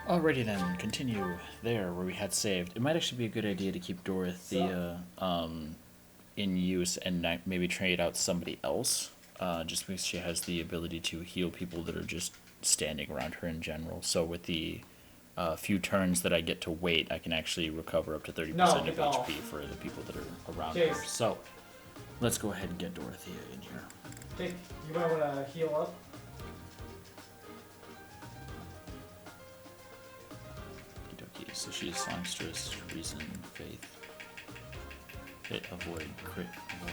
Alrighty then, continue there where we had saved. It might actually be a good idea to keep Dorothea in use and not maybe trade out somebody else, just because she has the ability to heal people that are just standing around her in general. So with the few turns that I get to wait, I can actually recover up to 30% of HP for the people that are around her. So let's go ahead and get Dorothea in here. Hey, you might want to heal up. Okie dokie. So she is Songstress, Reason, Faith. Hit, avoid, crit, avoid.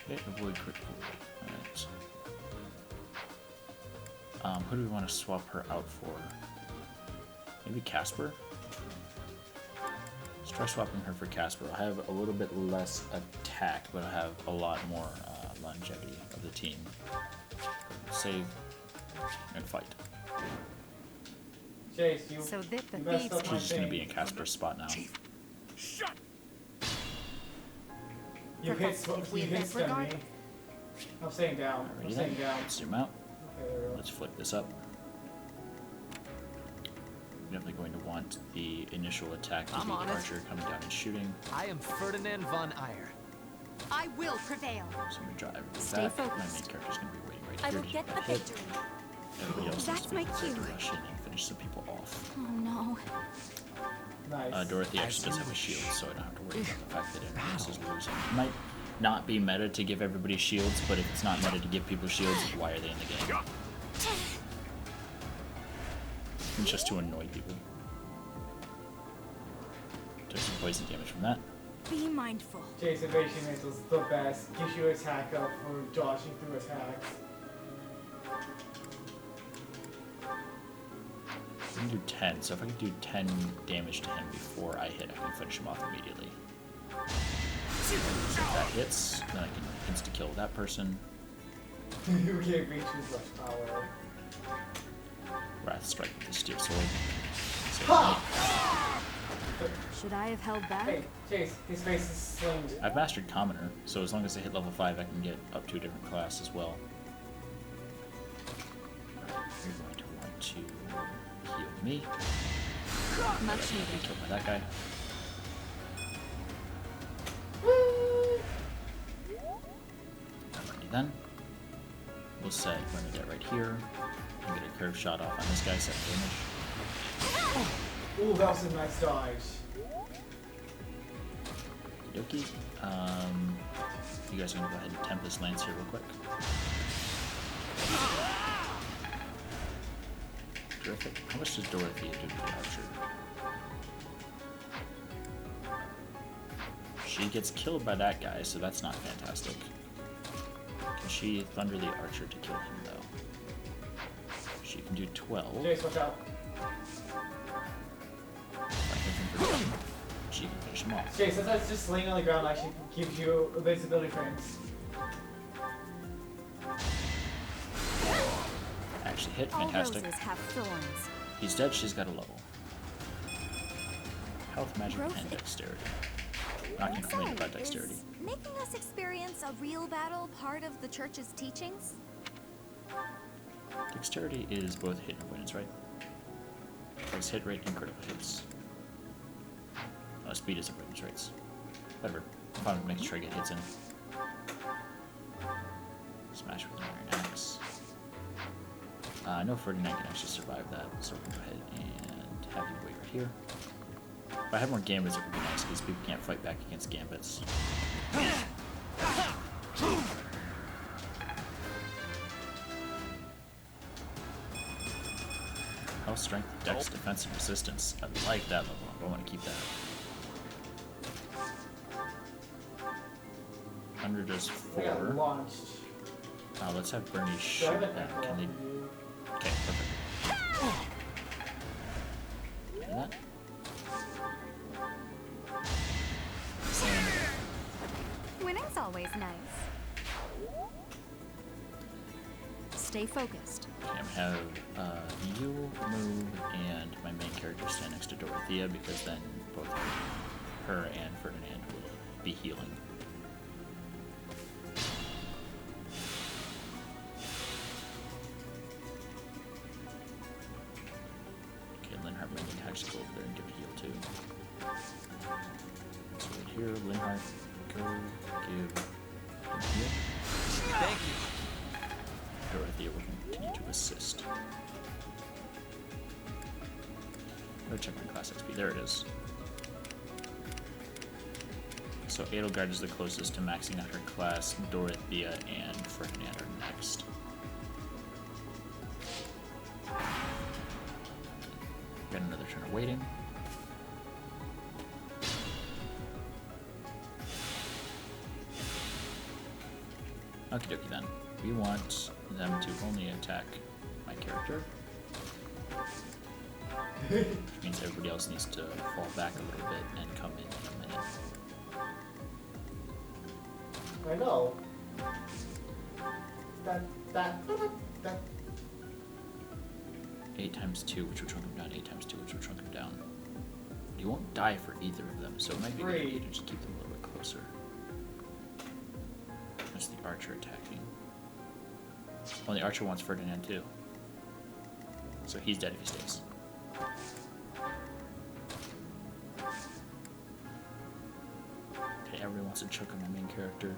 Hit, avoid, crit, avoid. Alright. Who do we want to swap her out for? Maybe Casper? Let's try swapping her for Casper. I have a little bit less attack, but I have a lot more longevity of the team. Save and fight. Chase, you, so that the you messed thieves up my She's just going to thing. be in Casper's spot now. Shut. You hit, If we you hit stun me. disregard- I'm staying down. I'm Alrighty staying then. down. Let's zoom out. Okay, there we go. Let's flip this up. We're definitely going to want the initial attack to be I'm the on it. archer coming down and shooting. I am Ferdinand von Eyre. I will prevail. So I'm going to drive everybody Stay back. My focused. main character's going to be waiting right I here will to get get the that hit. victory. Everybody else needs That's to be my prepared to cue. rush in and finish some people off. Oh no. Nice. Dorothy actually does have a shield, so I don't have to worry about the fact that everyone else is losing. It might not be meta to give everybody shields, but if it's not meta to give people shields, why are they in the game? It's just to annoy people. Took some poison damage from that. Be mindful. Chase evasion is the best. Gives you attack up for dodging through attacks. I can do 10, so if I can do 10 damage to him before I hit, I can finish him off immediately. If that hits, then I can insta-kill that person. You gave me too much power. Wrath Strike with the Steel Sword. So, Ha! Should I have held back? Hey, Chase, his face is slammed. I've mastered Commoner, so as long as I hit level 5, I can get up to a different class as well. You're going to want to heal me. Much Be needed. killed by that guy. Alrighty then. We'll set Bernadette right here. And get a curve shot off on this guy, 7 damage. Ooh, that was a nice dodge. Okie dokie. You guys are gonna go ahead and temp this lance here real quick. Terrific. How much does Dorothea do to the archer? She gets killed by that guy, so that's not fantastic. Can she thunder the archer to kill him, though? She can do 12. Chase, watch out. She can finish him off. Chase, sometimes just laying on the ground actually gives you invincibility frames. Actually hit, All fantastic. roses have thorns. He's dead, she's got a level. Health, magic, Growth and dexterity. Not gonna complain about dexterity. Is making us experience a real battle part of the church's teachings? Dexterity is both hit and avoidance, right? It's hit rate and critical hits. Speed is avoidance rates. Whatever. I'm fine with making sure I get hits in. Smash with an iron axe. I know Ferdinand can actually survive that, so we'll go ahead and have you wait right here. If I had more gambits, it would be nice because people can't fight back against gambits. Health, strength, dex, defense, and resistance. I like that level. I want to keep that. 100 does I got 4. launched. Let's have Bernie Do I shoot have an them. echo Can on they? you? Okay, perfect. Do that. And Winning's always nice. Stay focused. okay, I'm gonna have you move and my main character stand next to Dorothea because then both her and Ferdinand will be healing. just go over there and give a heal too. So right here, Linhardt, go give a heal. Thank you. Dorothea will continue to assist. Go check my class XP. There it is. So Edelgard is the closest to maxing out her class. Dorothea and Ferdinand are next. Got another turn of waiting. Okie dokie then. We want them to only attack my character. Which means everybody else needs to fall back a little bit and come in a minute. I know. That. 8 times 2, which will shrunk him down. 8 times 2, which will shrunk him down. He won't die for either of them, so it might be a good idea to just keep them a little bit closer. That's the archer attacking. Well, the archer wants Ferdinand too. So he's dead if he stays. Okay, everyone wants to choke on my main character.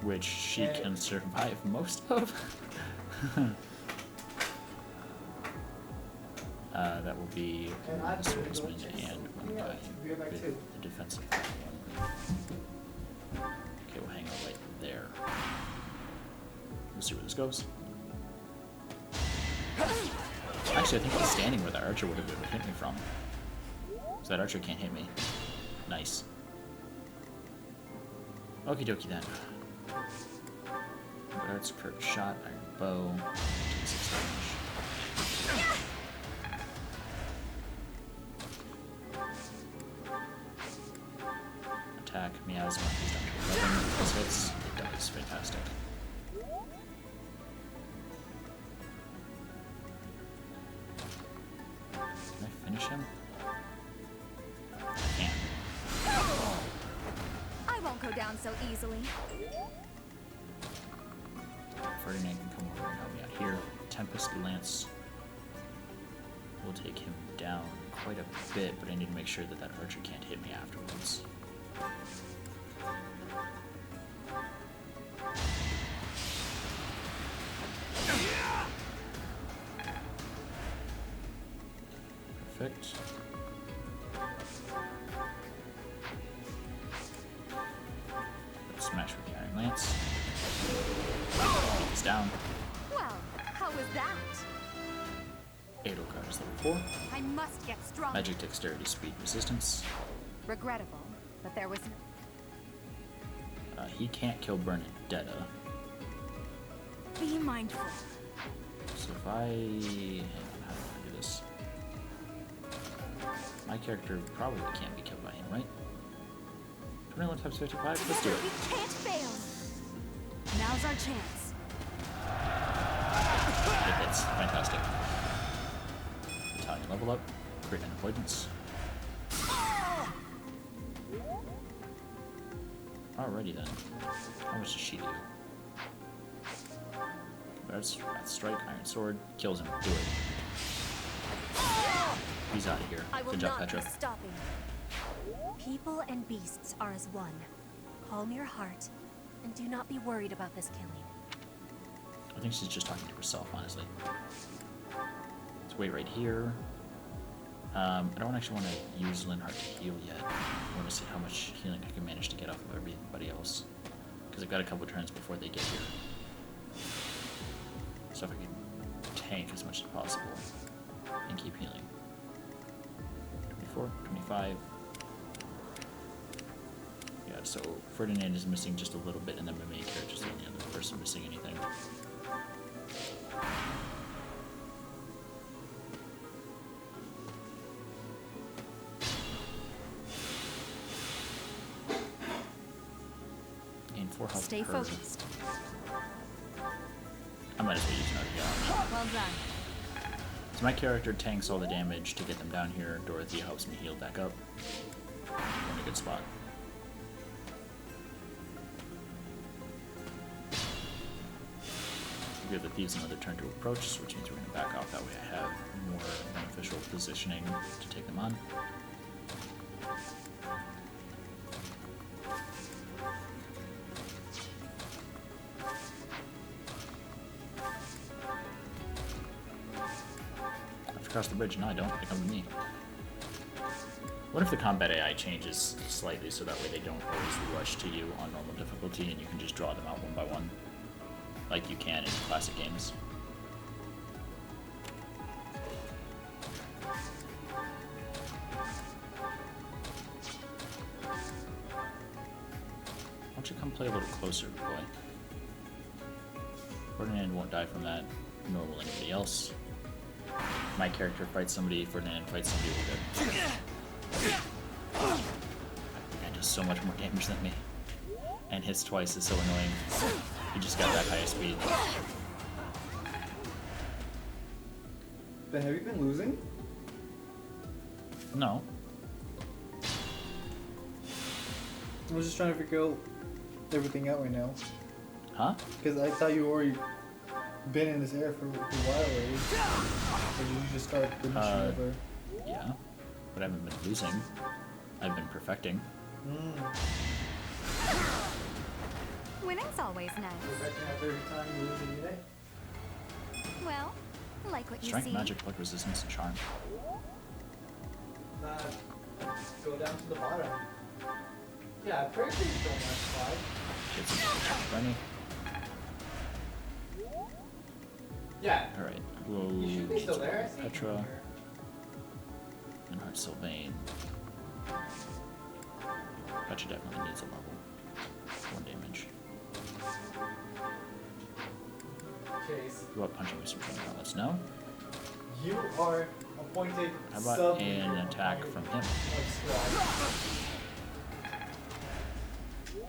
Which she can survive most of. That will be the swordsman and one guy with the defensive one. Okay, we'll hang out right there. We'll see where this goes. Actually, I think he's standing where that archer would have hit me from. So that archer can't hit me. Nice. Okie dokie then. Darts, curved shot, iron bow, 6 damage. Attack, miasma, he's down to 11. This hits, it does, fantastic. Can I finish him? I can. I won't go down so easily. Ferdinand can come over and help me out here. Tempest Lance will take him down quite a bit, but I need to make sure that that archer can't hit me afterwards. Perfect. Let's smash with the Iron Lance. He's down. Well, how was that? Edelgard is level 4. I must get strong. Magic Dexterity, Speed, Resistance. Regrettable, but there was no... He can't kill Bernadetta. Be mindful. So if I... Hang on, how do I do this? My character probably can't be killed by him, right? 21 times 55? Let's do it. We can't fail. Now's our chance. It hits. Fantastic. Italian level up. Crit and avoidance. Alrighty then. How much does she do? That's strike, iron sword, kills him. Do it. He's out of here. I will Good job, not Petra. be stopping. People and beasts are as one. Calm your heart, and do not be worried about this killing. I think she's just talking to herself, honestly. Let's wait right here. I don't actually want to use Linhardt to heal yet. I want to see how much healing I can manage to get off of everybody else. Because I've got a couple turns before they get here. So if I can tank as much as possible and keep healing. 24, 25. Yeah, so Ferdinand is missing just a little bit, and then my main character is the only other person missing anything. Gain 4 health Stay per. focused. I might as well use another heal. Well done. So my character tanks all the damage to get them down here. Dorothea helps me heal back up. We're in a good spot. give the thieves another turn to approach, which means we're going to back off. That way I have more beneficial positioning to take them on. I have to cross the bridge. No, I don't. They come to me. What if the combat AI changes slightly so that way they don't always rush to you on normal difficulty and you can just draw them out one by one? Like you can in classic games. Why don't you come play a little closer, boy? Ferdinand won't die from that, nor will anybody else. My character fights somebody, Ferdinand fights somebody, we're good. That guy does so much more damage than me. And hits twice is so annoying. He just got that high speed. Ben, have you been losing? No. I was just trying to figure out everything out right now. Huh? Because I thought you already been in this area for a while already. Or did you just start the mission over? Yeah. But I haven't been losing. I've been perfecting. Winning's always nice. Perfecting after every time you lose a unit? Well, like what you Strength, see. magic, luck, resistance, and charm. Go down to the bottom. Yeah, pretty sure you don't want to slide. Get some running. Yeah. Alright. You should be still there. I see you Petra. here. And Heart Sylvain. Petra definitely needs a level. 1 damage. Okay, so What about punching with some training outlets? No? you are appointed How about sub-leader an attack of from him? squad.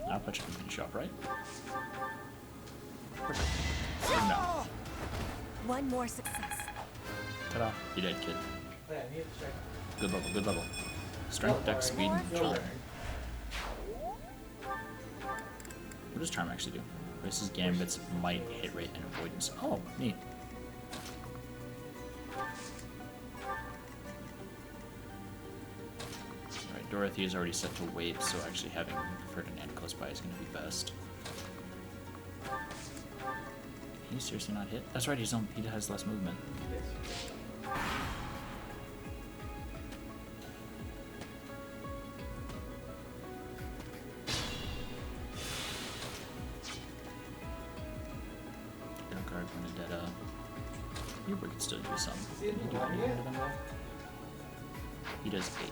Now Petra can finish off, right? Perfect. No. One more success. Ta-da. You dead, kid. Yeah, I need to check. Good level, good level. Strength, dex, speed, and charm. What does charm actually do? Races gambits, might, hit rate, and avoidance. Oh, neat. Alright, Dorothy is already set to wait, so actually having Ferdinand close by is going to be best. Can he seriously not hit? That's right, he has less movement. Guard Benedetta. Hubert can still do some. Is he in Can he do one anything yet? to them though? He does 8.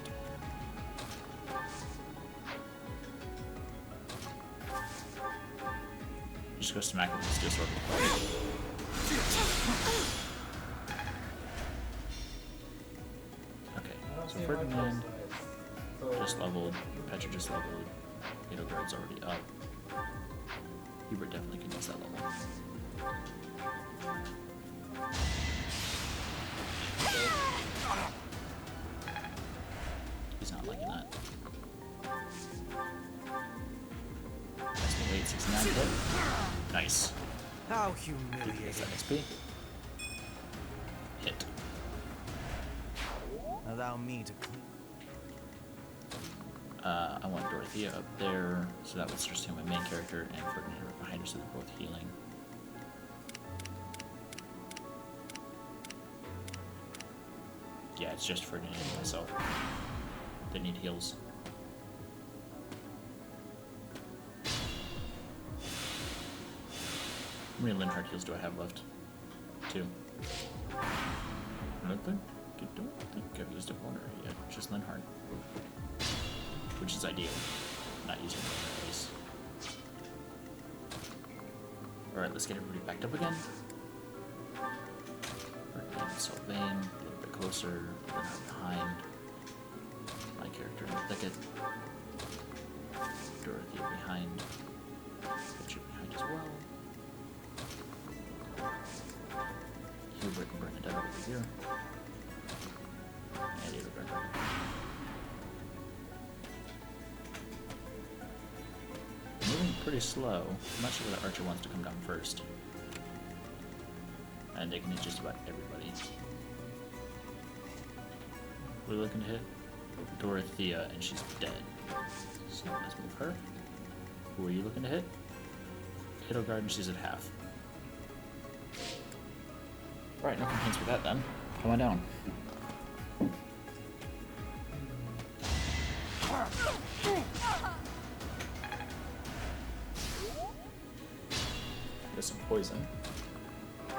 Just go smack him with steel sword. Okay, I don't so see Ferdinand so just leveled, Petra just leveled, Edelgard's already up. Hubert definitely can use that level. He's not liking that. That's the 869 hit. Nice. How Gets humiliating. that XP. Hit. Allow me to clean. I want Dorothea up there, so that would just hit my main character, and Ferdinand right behind her, so they're both healing. Yeah, it's just Ferdinand and myself. They need heals. How many Linhardt heals do I have left? 2. I don't think I've used a corner yet, just Linhardt. Which is ideal. Not using it piece. Alright, let's get everybody backed up again. Ferdinand, Sylvain, a little bit closer, Linhardt behind. My character in the thicket. Dorothea behind. Petra behind as well. Hubert and Bernadette over here. And Edelgard. Moving pretty slow. I'm not sure where the archer wants to come down first. And they can hit just about everybody. We're looking to hit Dorothea, and she's dead. So let's move her. Who are you looking to hit? Hiddelgard, and she's at half. Alright, no complaints with that then. Come on down. There's some poison. Go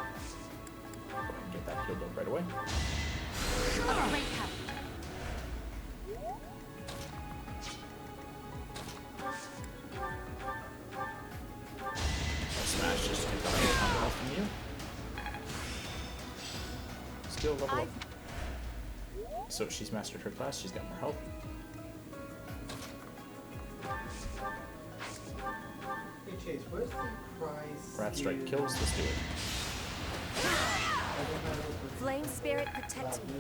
ahead and get that healed up right away. A great help. Smash just to get the health from you. Skill level up. So she's mastered her class, she's got more health. Hey Chase, where's the prize? Wrath Strike kills, let's do it. Flame spirit protect me.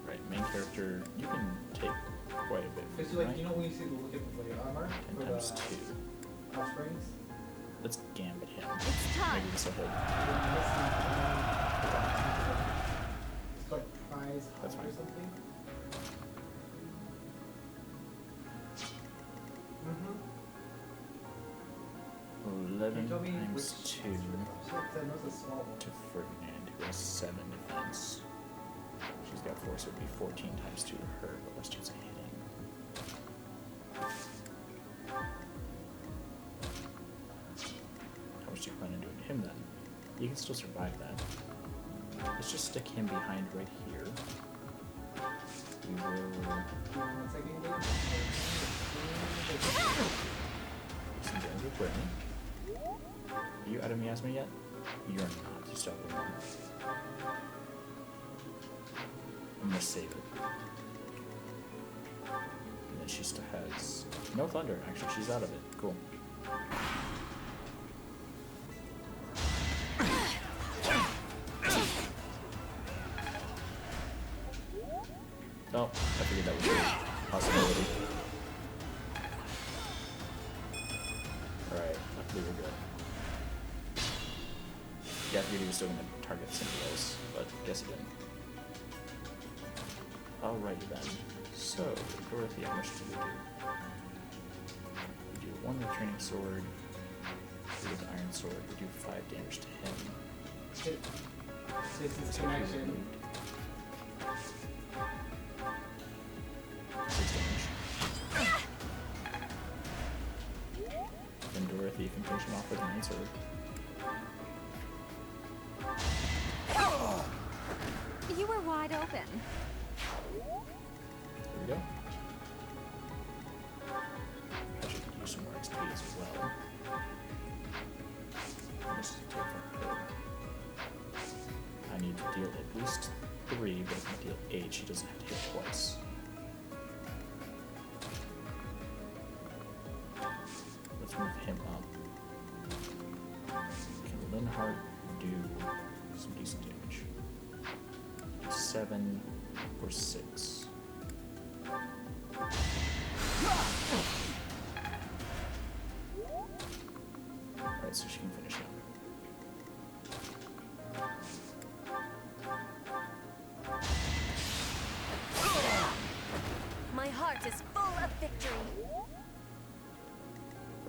Right, main character, you can take quite a bit. It's like, right? you know when you see the look at the blade armor 10 for times the 2. offsprings? Let's gambit him. It's time. Maybe this will hit. It's like prize That's hunt or fine. something. Mm-hmm. 11 Tell me times which 2 Because I know it's a small one. to Ferdinand, who has 7 defense. She's got 4, so it'd be 14 times 2 to her, but let's do some hitting. How much do you plan on doing to him then? You can still survive that. Let's just stick him behind right here. We will... Give me 1 second, guys. Some damage with Brittany. Are you out of miasma yet? You're not. You still have 1. I'm gonna save it. And then she still has no thunder. Actually, she's out of it. Cool. Oh, I figured that was a possibility. Alright, luckily we're good. Yeah, I figured he was still gonna target somebody else, but guess he didn't. Alrighty then. So, Dorothy, how much do we do? We do 1 with Training Sword, 3 with Iron Sword, we do 5 damage to him. This is So he's connection. moved. 6 damage. Then Dorothy can finish him off with an Iron Sword. You were wide open. There we go. I should use some more XP as well. Just to take from her. I need to deal at least 3, but if I deal 8, she doesn't have to hit twice. Let's move him up. Can Linhardt do some decent damage? 7 or 6. Alright, so she can finish him. My heart is full of victory.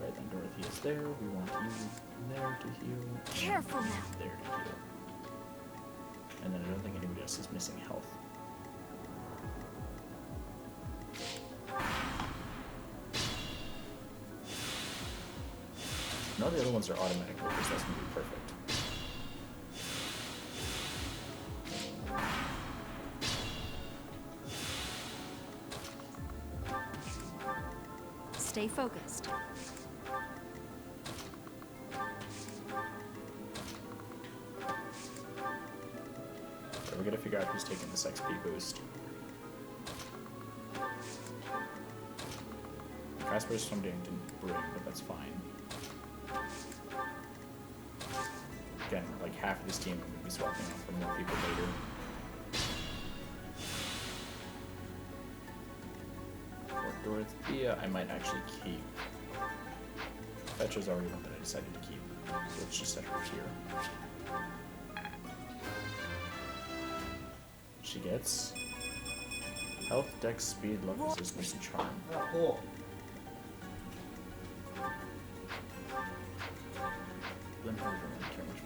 Right, then Dorothy is there. We want you there to heal. and Careful you now. There to heal. And then I don't think anybody else is missing health. None of the other ones are automatic because that's going to be perfect. Stay focused. So we got to figure out who's taking this XP boost. Casper's something didn't bring, but that's fine. Again, like half of this team will be swapping off for more people later. For Dorothea, I might actually keep. Fetcher's already one that I decided to keep. So let's just set her here. She gets health, dex, speed, luck, resistance, and charm. Oh, cool. Lynn Harper, I don't care much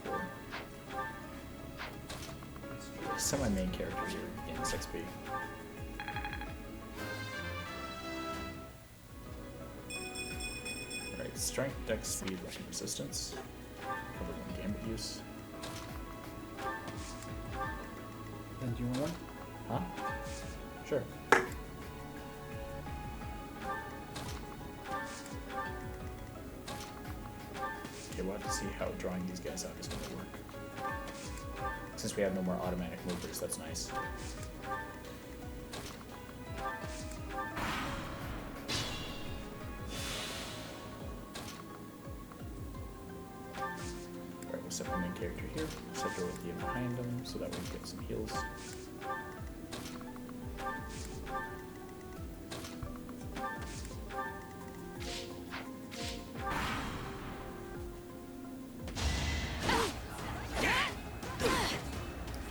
for. Semi-main character here in this XP. Alright, strength, dex, speed, luck, and resistance. Cover 1 gambit use. Then do you want one? Huh? Sure. Okay, we'll have to see how drawing these guys out is going to work. Since we have no more automatic movers, that's nice. Alright, we'll set my main character here, set Dorothea behind him, so that way we get some heals.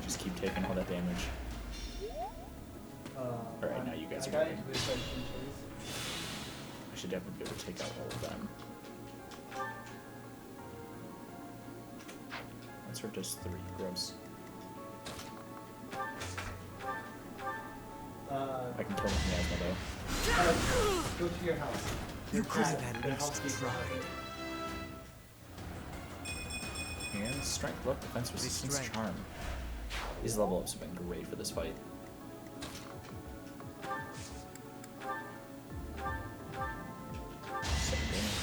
Just keep taking all that damage. Alright, now you guys I are got ready. into this like inches. I should definitely be able to take out all of them. That's for just 3. Gross. I can kill him with Miasma though. Go to your house. You Your could cat, have at your least housekeeper. tried. And strength, luck, defense, resistance, Restraint. charm. These level ups have been great for this fight. Seven damage.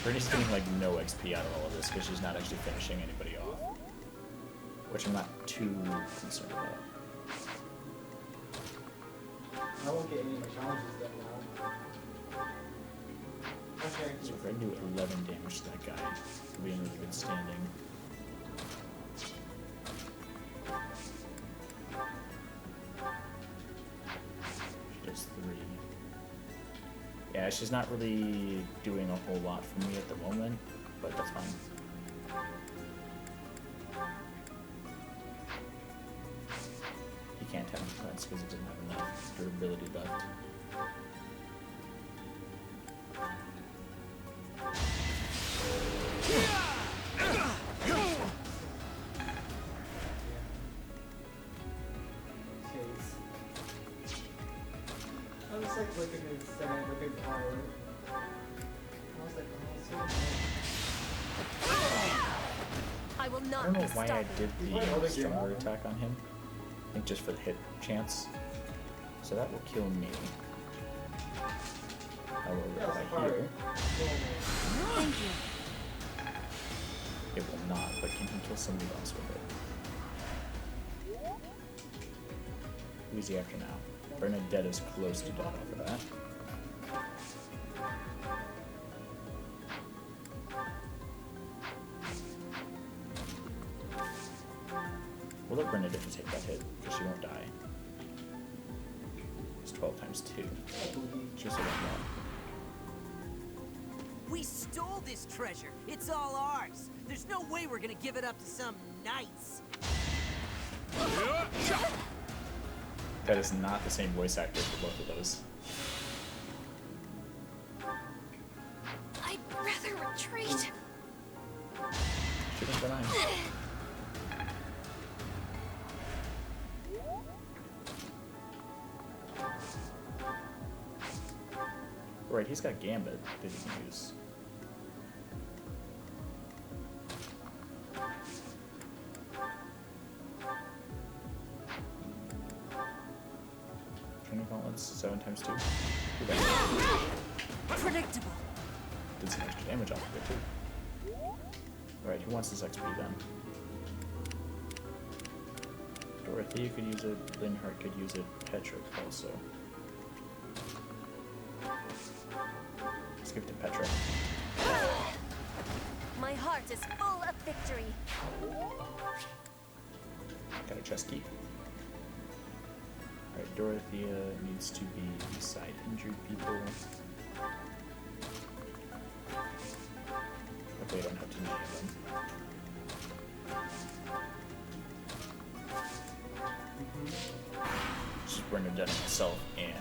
Brittany's getting like no XP out of all of this because she's not actually finishing anybody off. Which I'm not too concerned about. I won't get any of my challenges done now. Okay. So if I do 11 damage to that guy, we'll be in really good standing. She does 3. Yeah, she's not really doing a whole lot for me at the moment, but that's fine. He can't have defense because he doesn't have enough durability left. Chase. I was like looking at his sand, looking forward. I was like, oh, so I will I not don't know be why I stopped. did You might hold the it here. stronger attack on him. I think just for the hit chance. So that will kill me. However, Yeah, if I Safari. heal, Thank you. it will not, but can he kill somebody else with it? Who's he after now? Bernadette is close to death off of that. We'll let Bernadette take that hit, because she won't die. It's 12 times 2. She's still got one. We stole this treasure. It's all ours. There's no way we're gonna give it up to some knights. That is not the same voice actor for both of those. I'd rather retreat. Shoot him for 9. Right, he's got Gambit that he can use. Training gauntlets, 7 times 2. Too bad. Predictable. Did some extra damage off of it too. Alright, who wants this XP then? Dorothea could use it, Linhardt could use it, Petra also. Let's give it to Petra. My heart is full of victory. Got a chest key. Alright, Dorothea needs to be beside injured people. Hopefully I don't have too many of them. Just bring it down to myself and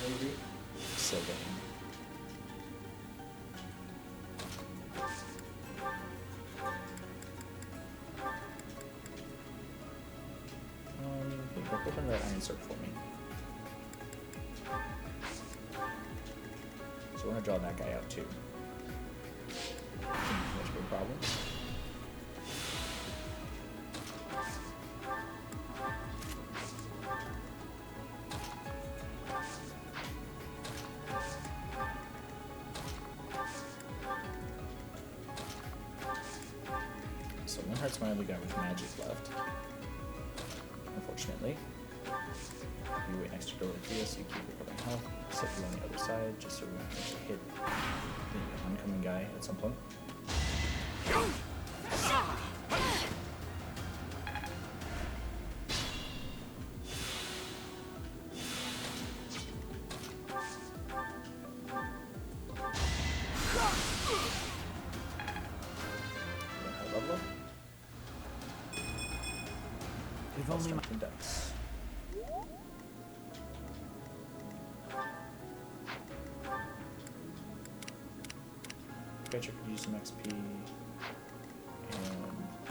Maybe. Sylvain. Open that iron sword for me. So I want to draw that guy out too. Much of a problem. So one heart's my only guy with magic left. Unfortunately. You wait next to Dorothea so you keep recovering health. Set you on the other side just so we can actually hit the oncoming guy at some point. High level up. If only my... Strength and dex. Betcha could use some XP, and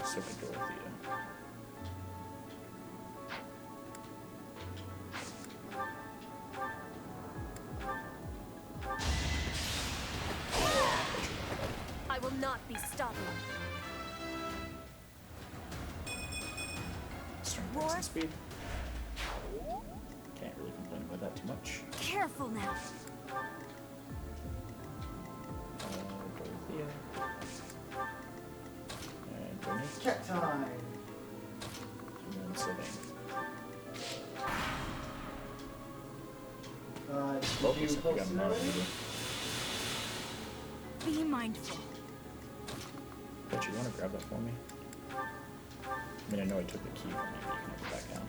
so could Dorothea. I will not be stopped. Strength, dex, and speed. Can't really complain about that too much. Careful now. Dorothea. And Bernie. Cat time. And then Sylvain. Did you Locals, if you post got it mono already? leader. Be mindful. Bet you want to grab that for me? I mean, I know I took the key from you, but you can have it back down.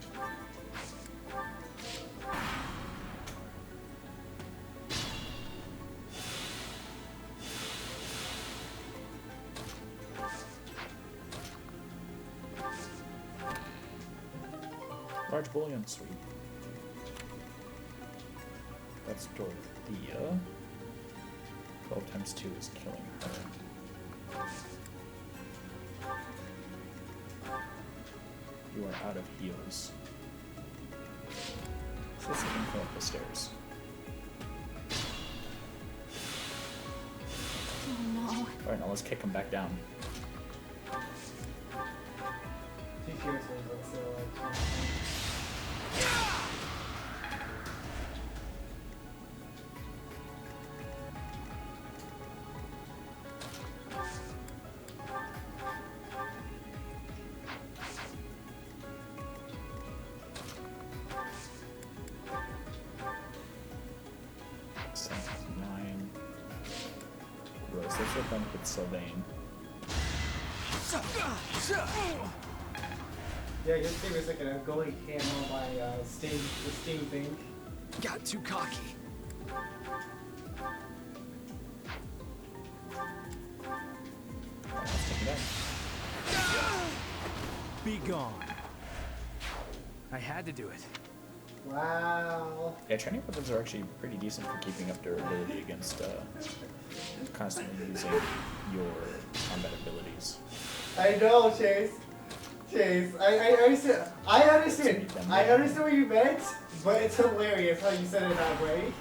Large bullion, sweet. That's Dorothea. 12 times 2 is killing her. You are out of heals. So let's see if we can come up the stairs. Oh no. Alright, now let's kick him back down. TTS was also like... Gross. Let's hope I'm with Sylvain. Yeah, just give me a second. I'm going ham on my the steam thing. Got too cocky. Alright, let's take it down. Be gone. I had to do it. Wow. Yeah, training weapons are actually pretty decent for keeping up durability against constantly using your combat abilities. I know, Chase. Chase, I understand. I understand. I understand what you meant, but it's hilarious how you said it that way.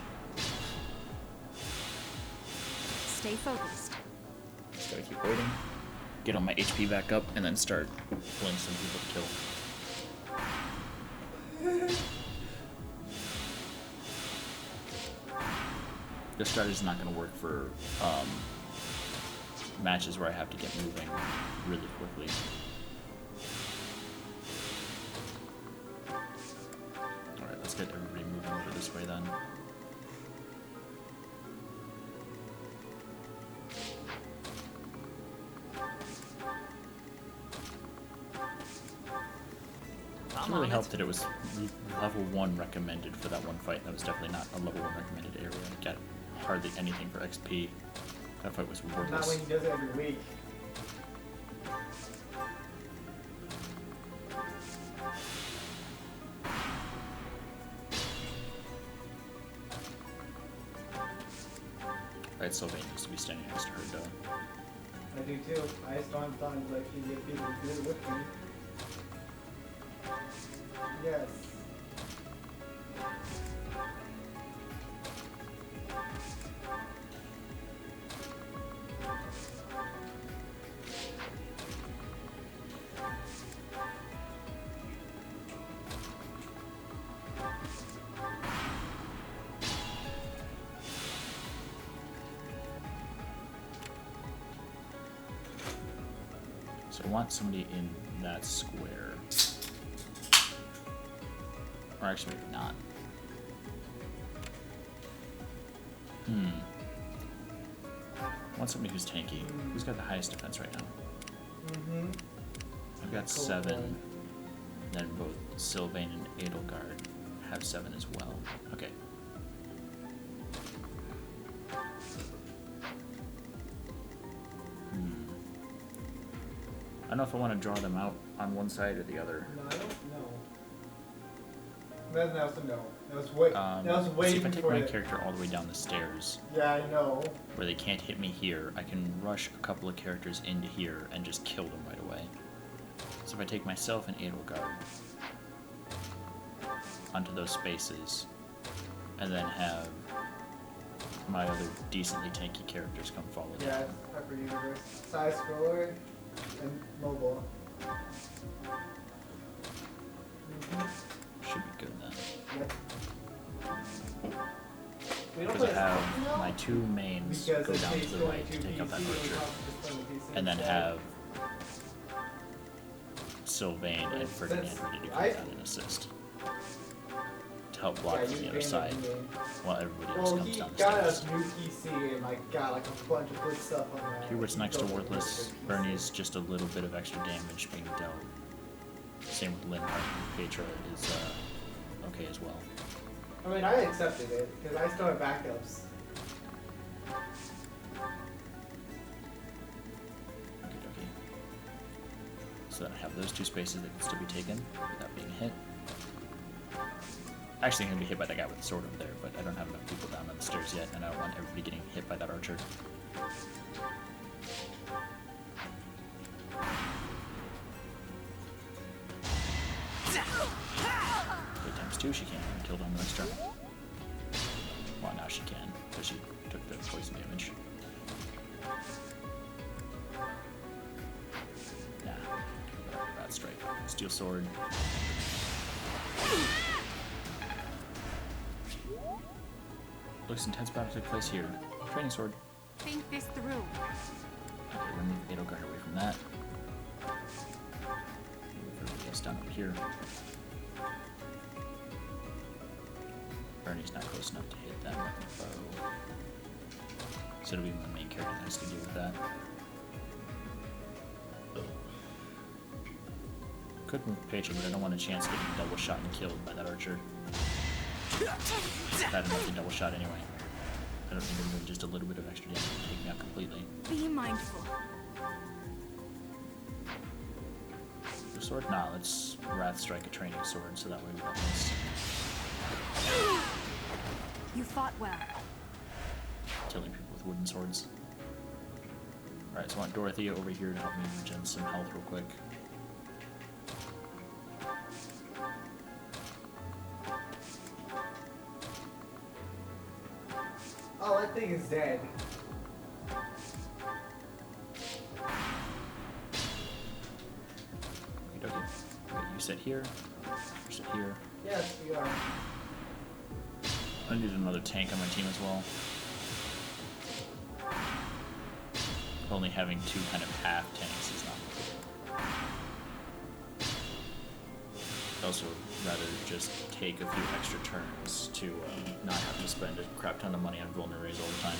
Stay focused. Just gotta keep waiting. Get all my HP back up, and then start pulling some people to kill. This strategy's not going to work for matches where I have to get moving really quickly. Alright, let's get everybody moving over this way then. It really helped that it was level 1 recommended for that one fight. That was definitely not a level 1 recommended area. I got hardly anything for XP. That fight was Not worthless. when he does it every week. Right, Sylvain needs to be standing next to her, though. I do too. I just don't thought like you get people to do it with me. Yes. So I want somebody in that square. Or actually, maybe not. I want somebody who's tanky. Who's got the highest defense right now? Mm-hmm. I've got 7. Then both Sylvain and Edelgard have 7 as well. Okay. I don't know if I want to draw them out on one side or the other. No, I don't know. That was a no. That was way. That was way See, if I take before my it. character all the way down the stairs, Yeah, I know. where they can't hit me here, I can rush a couple of characters into here and just kill them right away. So if I take myself and Edelgard onto those spaces, and then have my other decently tanky characters come follow them. Yeah, Hyper Universe. Side scroller and mobile. Should be good then. Yep. We don't Because I play have my 2 mains because go it down takes to the going right to to take out that PC, archer, we have to just play the PC and then instead. have Sylvain and Ferdinand ready to come down and assist. To help block Yeah, from the you other gained side, a game. while everybody else Well, comes he down the got stairs. us new PC and like got like a bunch of good stuff on that. Here where it's next to Built a worthless, good PC. Bernie's just a little bit of extra damage being dealt. Same with Linhardt and Petra is okay as well. I mean, I accepted it because I still have backups. Okie dokie. So then I have those 2 spaces that can still be taken without being hit. Actually, I'm going to be hit by that guy with the sword over there, but I don't have enough people down on the stairs yet, and I don't want everybody getting hit by that archer. 8 times 2, she can't even kill them the next turn. Well, now she can, because she took the poison damage. Nah, bad strike. Steel sword. Looks intense battle took place here. Training sword. Think this through. Okay, we're gonna move Edelgard away from that. Move everybody else down up here. Bernie's not close enough to hit them with the bow. So it'll be my main character that has to deal with that. Could move Petra, but I don't want a chance of getting double shot and killed by that archer. Bad enough to double shot anyway. I don't need to move just a little bit of extra damage to take me out completely. Be mindful. The sword? Nah, let's Wrath Strike a training sword so that way we don't miss. You fought well. Killing people with wooden swords. Alright, so I want Dorothea over here to help me regen some health real quick. Oh, that thing is dead. Okay, you sit here. You sit here. Yes, we are. I need another tank on my team as well. Only having 2 kind of half tanks is not good. I'd also rather just take a few extra turns to not have to spend a crap ton of money on vulneraries all the time.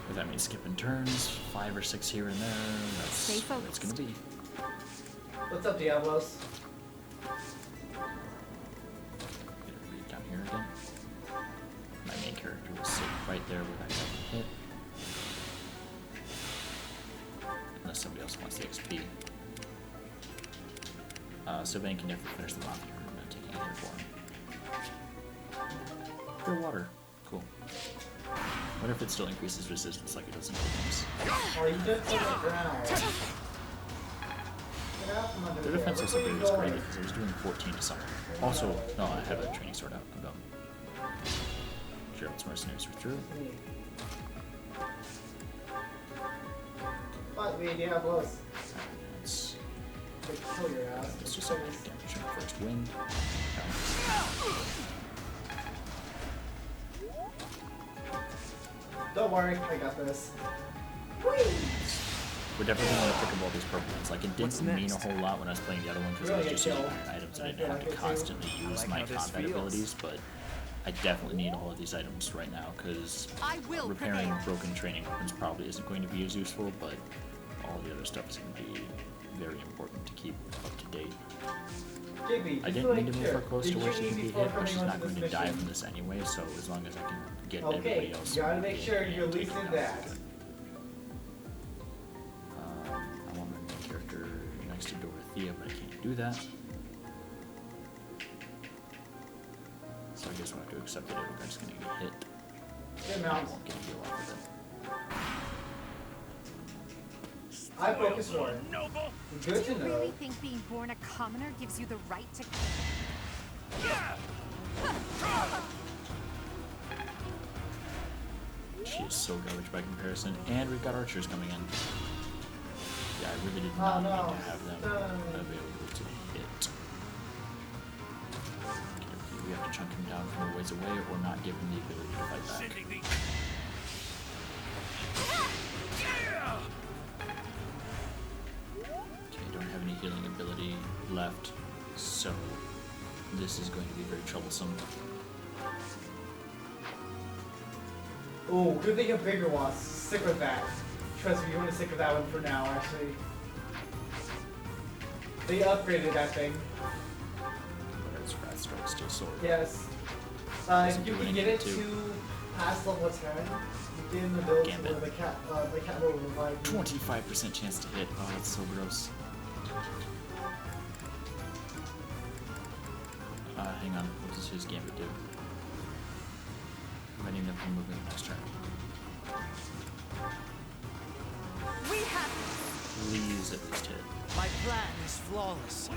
If that means skipping turns, 5 or 6 here and there, Stay that's what it's focused. gonna be. What's up, Diablos? Get everybody down here again. My main character will sit right there where that guy can hit. Unless somebody else wants the XP. Sylvain can definitely finish them off here. I'm not taking a hit for him. Pure water. Cool. What if it still increases resistance like it does in Items? Or you just on the ground. Get out from under The there. defensive Where are you severity is great going? because I was doing 14 to something. Also, no, I have a training sword out. I'm dumb. Gerald's mercenaries withdrew. But we Diablos. Let's, They kill your ass. let's just have damage on the first wind. Don't worry, I got this. We're definitely going to pick up all these purple ones. Like, it What's didn't mean a next? whole lot when I was playing the other one because I was just using iron items. I didn't have to constantly use like my how this combat feels. abilities, but I definitely need all of these items right now because I will repairing prevail. broken training weapons probably isn't going to be as useful, but all the other stuff is going to be very important to keep up to date. JB, I just didn't like mean to move sure. her close Did to where you she eat can be before hit, but coming she's onto not going this to die mission? from this anyway, so as long as I can get everybody Okay, else. gotta make sure in you at and least take did it that. down. I want my main character next to Dorothea, but I can't do that. So I guess we'll have to accept that Edelgard's going to get hit. Good mount. Won't get a heal off of it. I focus one. Good to Do you know. really think being born a commoner gives you the right to She is so garbage by comparison, and we've got archers coming in. Yeah, I really did Oh, not no. need to have them No. available to hit. Okay, we have to chunk him down from a ways away or not give him the ability to fight back. Okay, I don't have any healing ability left, so this is going to be very troublesome. Oh, good thing a bigger wasp. Stick with that. Trust me, you want to stick with that one for now, actually. They upgraded that thing. But it's Rat Strike still sword. Yes. Doesn't If you do can anything get it to- to past level 10, you get an ability Gambit. where the cat will revive you. 25% chance to hit. Oh, that's so gross. Hang on. What does his gambit do? Preventing them from moving next turn. We have Please at least hit. My plan is flawless.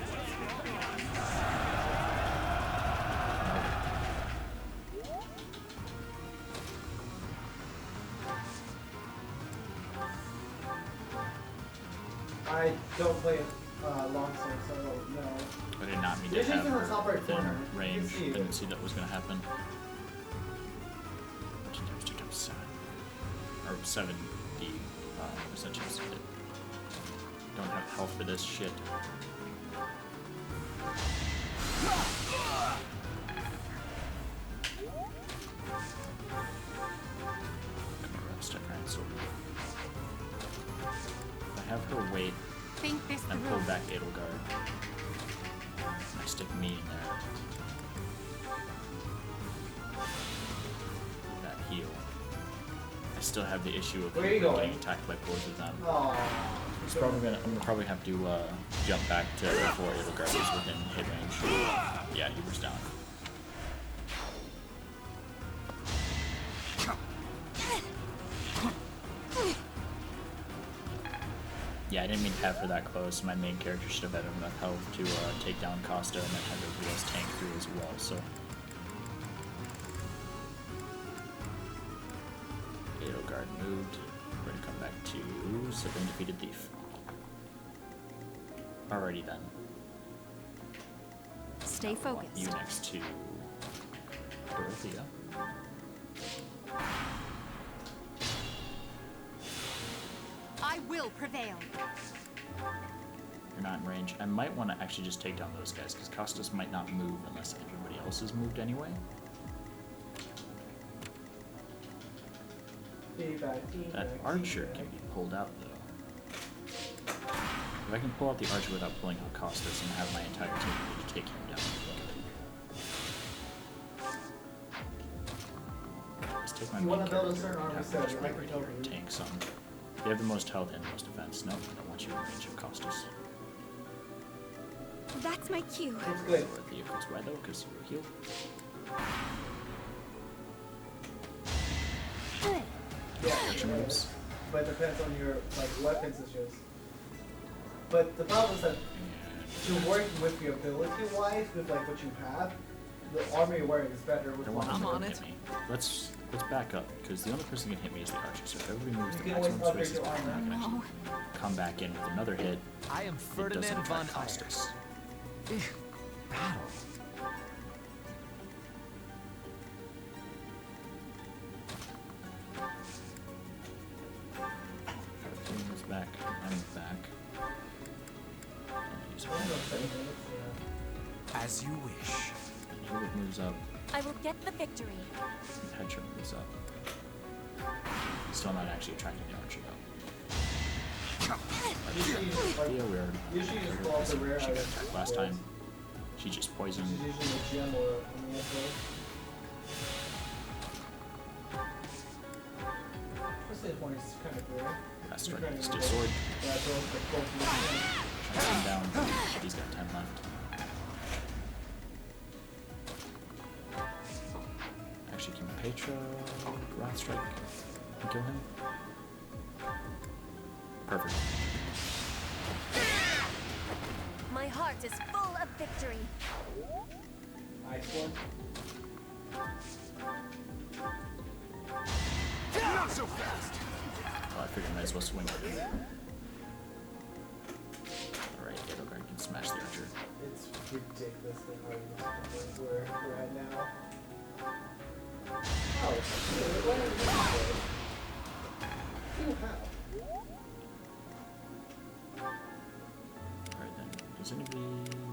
I don't play longsword, so I don't know. I did not mean to You're just have in the her top right within corner. You can range. see I it. didn't see that was going to happen. 2 times 7. Or 70 percent chance to hit. Don't have health for this shit. Come on, step right sword. If I have her wait think this and through. pull back Edelgard. I stick me in there. That heal. I still have the issue of Where are you getting going? attacked by both of them. Aww. I'm gonna probably have to jump back to before Edelgard was within hit range. Yeah, he was down. Yeah, I didn't mean to have her that close. My main character should have had enough health to take down Costa and then have everybody else tank through as well, so. Edelgard moved. We're gonna come back to Sibling Defeated Thief. Alrighty then. Stay You focused. next to Dorothea. I will prevail. You're not in range. I might want to actually just take down those guys, because Costas might not move unless everybody else has moved anyway. That archer can be pulled out, though. If I can pull out the archer without pulling out Costas and have my entire team ready to take him down. Let's take my You main wanna build a character certain and army have set, him just I be can ready tell to you. tank some. You have the most health and the most defense. No, I don't want you in range of Costas. That's my cue. It's good. Dorothea goes right though, because you were healed. Yeah, action it moves. is. But it depends on your like weapons and shows. But the problem is that to work with your ability wise, with like what you have, the armor you're wearing is better with I don't want I'm him on to it. hit me. Let's back up, because the only person who can hit me is the archer. So if everybody moves You the can always maximum upgrade spaces, your back, armor. I can actually come back in with another hit. I am It Ferdinand doesn't von affect cost Eyre. us. Battle. He moves back. I move back. And use I don't know, one. 7 minutes, yeah. As you wish. And Hewitt moves up. I will get the victory. And Hedger moves up. Still not actually attracting the archer though. Usually you just, like, Yeah, we already. usually you just covered pull out this the one. rare She got items. attacked last time. She just poisoned. Which is usually a gem or a melee. First aid point is kind of rare. Last You're strike. kinda Stiff good. sword. Yeah, so it's like close to the Tries him down. He's got 10 left. Actually, can Petra Wrath Strike and kill him? Perfect. My heart is full of victory. ice one. Not so fast. Well, I figured I might as well swing it. Alright, Edelgard can smash the archer. It's ridiculously hard to get where we're at now. Oh, shit, what is this? Ooh, how? Alright then, does anybody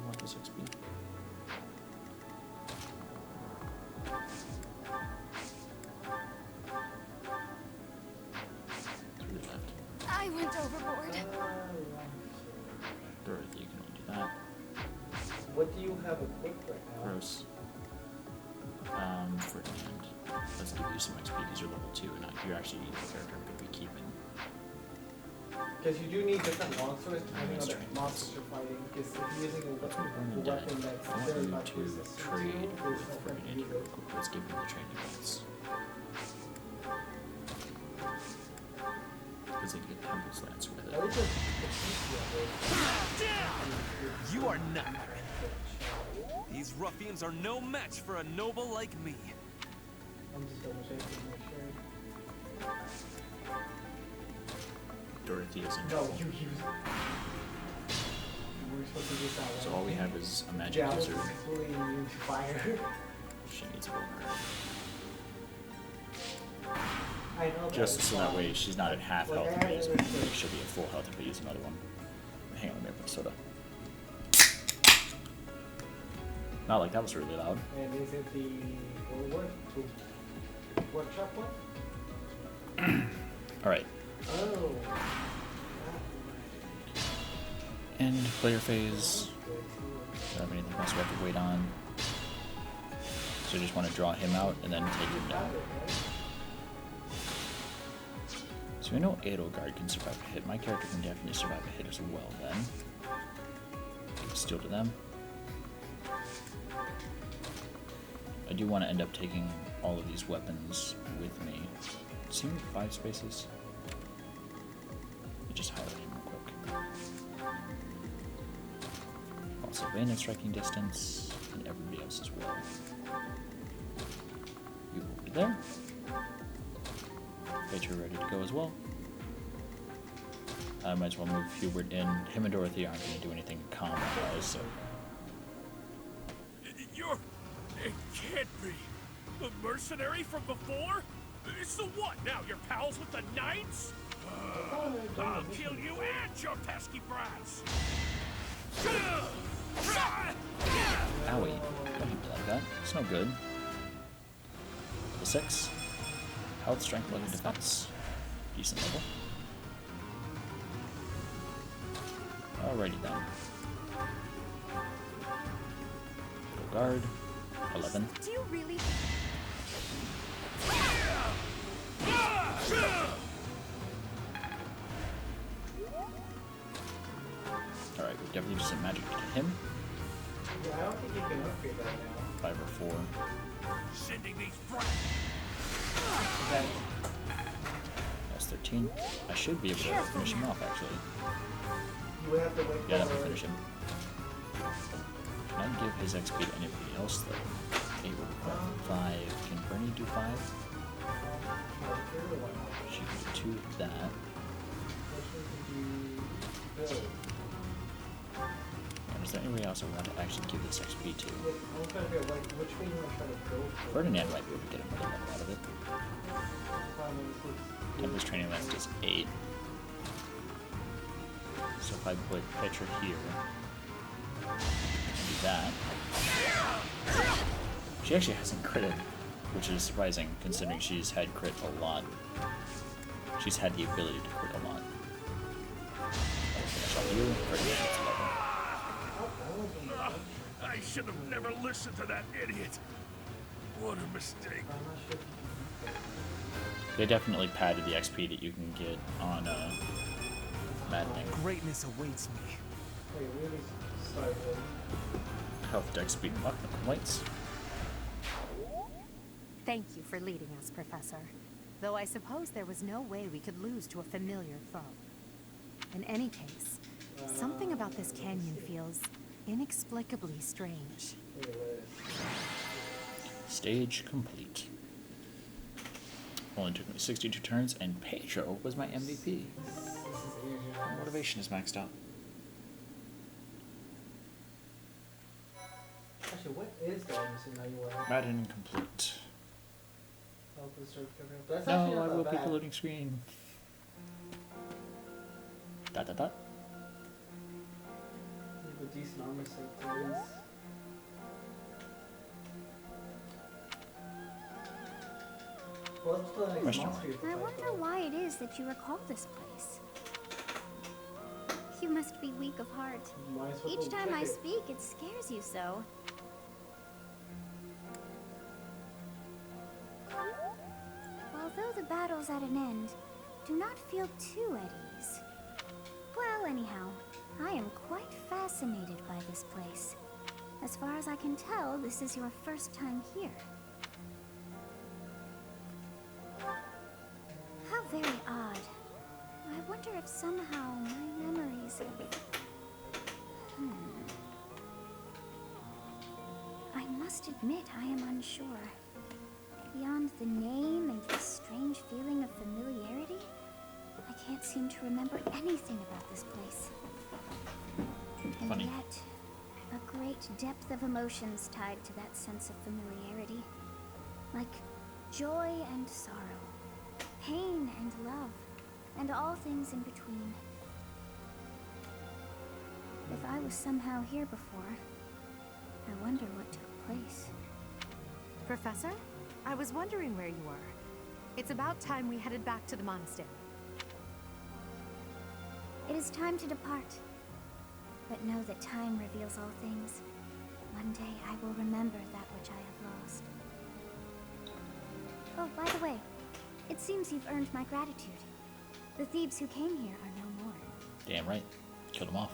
want this XP? 3 left. I went overboard. Dorothy, you can only do that. What do you have equipped right now? Gross. Ferdinand. Let's give you some XP because you're level 2 and you're actually the character I'm going to be keeping. Because you do need different longswords depending on the Strength. monsters you're fighting. Because if you're using a Let's weapon, move on to debt. that's I want very you much to resistant trade to, there's with no point in Ferdinand using real quick. Let's give him the training points. Because they can get Temple's Lance with At it. least the PC You are not. These ruffians are no match for a noble like me. I'm just double checking to make sure. Dorothy is in No, trouble. you use. We're supposed to do this out. So all we have is a magic Yeah, user. completely immune to fire. She needs a vulnerability. I know that. Just it's so that fine. way she's not at half Like, health I if I use one. understand. She'll be at full health if I use another one. Hang on, let me open a soda. Not like that was really loud. And is it the workshop one? Alright. Oh. End player phase. Don't have anything else we have to wait on. So I just want to draw him out and then take him down. So we know Edelgard can survive a hit. My character can definitely survive a hit as well then. Give steel to them. I do want to end up taking all of these weapons with me. See me 5 spaces? Let me just highlight him real quick. Also Vayne at striking distance, and everybody else as well. You will be there. Petra ready to go as well. I might as well move Hubert in. Him and Dorothy aren't going to do anything combat-wise, so... You're... It can't be. The mercenary from before? So what now, you're pals with the Knights? I'll kill you and your pesky brats! Owie. Don't hit me like that. It's no good. Level 6. Health, strength, level, defense. Decent level. Alrighty then. Full guard. 11. Do you really? Alright, we definitely do some magic to him. Yeah, I don't think you can upgrade that now. 5 or 4. Sending these brats! That Max 13. I should be able to finish him off, actually. You would have to wait Yeah, that will for finish him. Can I give his XP to anybody else, though? 8 would require 5. Can Bernie do 5? She can do 2 with that. And is there anybody else I want to actually give this XP to? I'm trying to figure out, like, which way you want to try to go for? Ferdinand might be able to get another level out of it. Tempest training left is 8. So if I put Petra here, and do that. She actually hasn't critted, which is surprising considering she's had crit a lot. She's had the ability to crit a lot. Finish off you, Ferdinand's level. I should have never listened to that idiot. What a mistake. They definitely padded the XP that you can get on maddening. Greatness awaits me. Wait, really started. Health, dex, speed, and luck, no complaints. Thank you for leading us, Professor. Though I suppose there was no way we could lose to a familiar foe. In any case, something about this canyon feels inexplicably strange. Stage complete. Only took me 62 turns, and Pedro was my MVP. My motivation is maxed out. Actually, what is the missing now you want? Madden complete. Help with search cover. That's actually No, I not will that pick bad. the loading screen. Dot dot dot. You have a decent armor set to this. What's the next Question monster you have to I fight, wonder though? why it is that you recall this place. You must be weak of heart. Might as well Each go time check I it. speak, it scares you so. Although the battle's at an end, do not feel too at ease. Well, anyhow, I am quite fascinated by this place. As far as I can tell, this is your first time here. How very odd. I wonder if somehow my memories have... I must admit I am unsure. Beyond the name and the strange feeling of familiarity, I can't seem to remember anything about this place. And Funny. yet, a great depth of emotions tied to that sense of familiarity. Like joy and sorrow, pain and love, and all things in between. If I was somehow here before, I wonder what took place. Professor, I was wondering where you were. It's about time we headed back to the monastery. It is time to depart. But know that time reveals all things. One day I will remember that which I have lost. Oh, by the way, it seems you've earned my gratitude. The thieves who came here are no more. Damn right. Killed him off.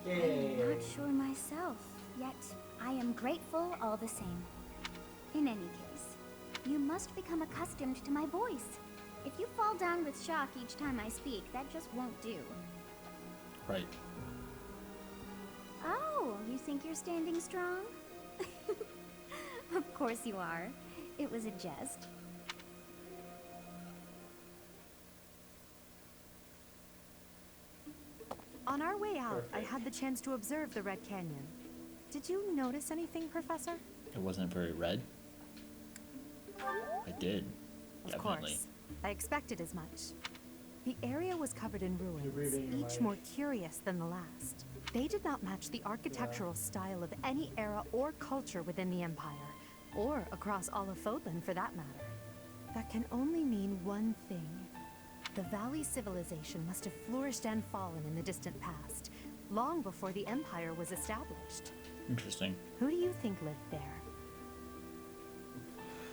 Yay. I'm not sure myself, yet I am grateful all the same. In any case, you must become accustomed to my voice. If you fall down with shock each time I speak, that just won't do. Right. Oh, you think you're standing strong? Of course you are. It was a jest. On our way out, I had the chance to observe the Red Canyon. Did you notice anything, Professor? It wasn't very red. I did. Of Definitely. course. I expected as much. The area was covered in ruins, reading your each mind. more curious than the last. They did not match the architectural style of any era or culture within the Empire, or across all of Fodlan for that matter. That can only mean one thing. The Valley civilization must have flourished and fallen in the distant past, long before the Empire was established. Interesting. Who do you think lived there?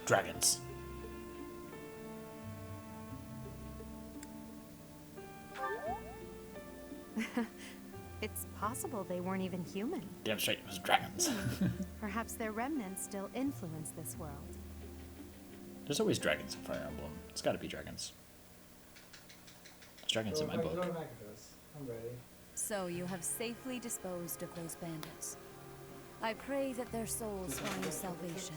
Dragons. It's possible they weren't even human. Damn straight, it was dragons. Perhaps their remnants still influence this world. There's always dragons in Fire Emblem. It's gotta be dragons. There's dragons in my Go book. to Magnus. I'm ready. So you have safely disposed of those bandits. I pray that their souls find salvation.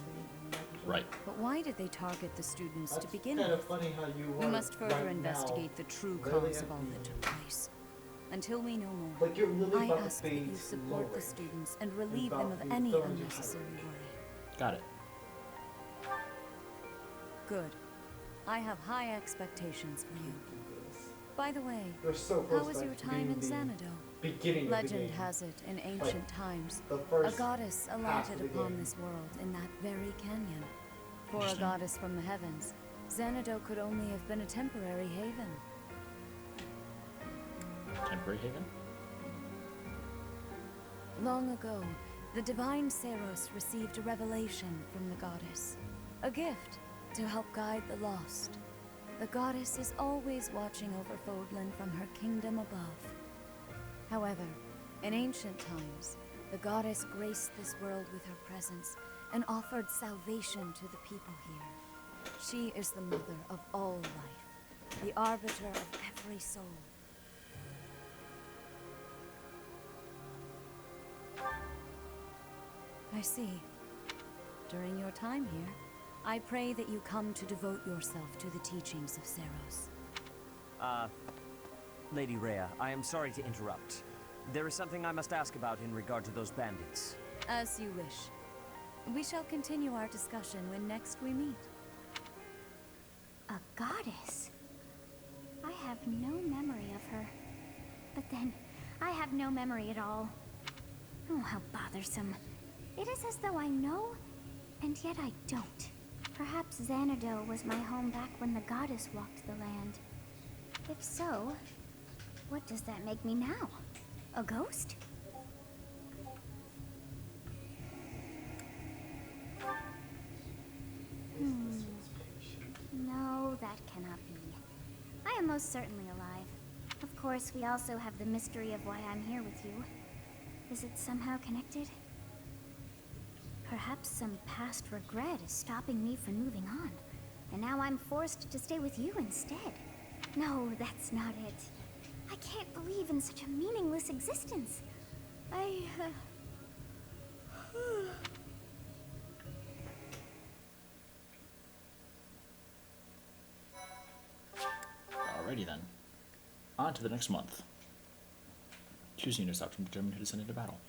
Right. But why did they target the students That's to begin kind with? of funny how you We are must further right investigate now, the true really cause of all that took place. Until we know more, Like you're really I about ask to that you fade support the lower. students and relieve about them of to be any thrown into unnecessary hiding. worry. Got it. Good. I have high expectations for you. By the way, You're so close how was to your time in being the Xanadu? beginning of the Legend game. has it, in ancient times, The a first goddess half of alighted the upon game. this world in that very canyon. For a Interesting. goddess from the heavens, Xanadu could only have been a temporary haven. Temporary haven? Long ago, the divine Seros received a revelation from the goddess, a gift to help guide the lost. The goddess is always watching over Fodlan from her kingdom above. However, in ancient times, the goddess graced this world with her presence and offered salvation to the people here. She is the mother of all life, the arbiter of every soul. I see. During your time here, I pray that you come to devote yourself to the teachings of Seros. Lady Rhea, I am sorry to interrupt. There is something I must ask about in regard to those bandits. As you wish. We shall continue our discussion when next we meet. A goddess? I have no memory of her. But then, I have no memory at all. Oh, how bothersome. It is as though I know, and yet I don't. Perhaps Xanadu was my home back when the goddess walked the land. If so, what does that make me now? A ghost? No, that cannot be. I am most certainly alive. Of course, we also have the mystery of why I'm here with you. Is it somehow connected? Perhaps some past regret is stopping me from moving on, and now I'm forced to stay with you instead. No, that's not it. I can't believe in such a meaningless existence. Alrighty then. On to the next month. Choose units option to determine who to send into battle.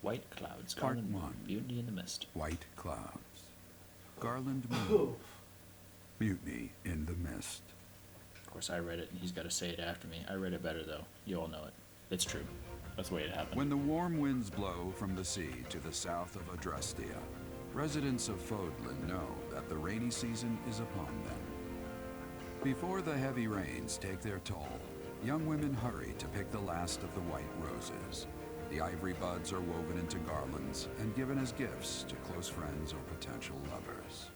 White Clouds, Part Garland Moon, 1. Mutiny in the Mist. White clouds. Garland Moon. Mutiny in the Mist. Of course, I read it, and he's got to say it after me. I read it better, though. You all know it. It's true. That's the way it happened. When the warm winds blow from the sea to the south of Adrastea, residents of Fodlan know that the rainy season is upon them. Before the heavy rains take their toll, young women hurry to pick the last of the white roses. The ivory buds are woven into garlands and given as gifts to close friends or potential lovers.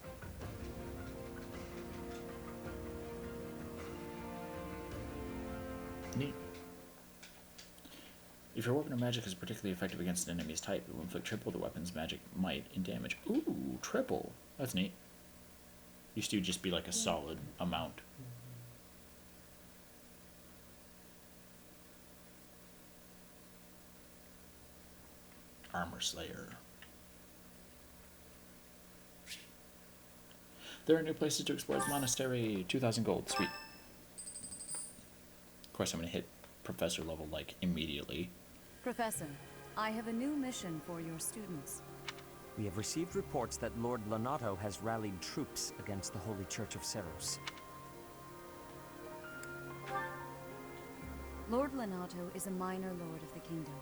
Neat. If your weapon or magic is particularly effective against an enemy's type, it will inflict triple the weapon's magic might and damage. Ooh, triple. That's neat. Used to just be like a solid amount. Armor Slayer. There are new places to explore the monastery. 2,000 gold. Sweet. Of course, I'm going to hit professor level, like, immediately. Professor, I have a new mission for your students. We have received reports that Lord Lonato has rallied troops against the Holy Church of Seros. Lord Lonato is a minor lord of the kingdom.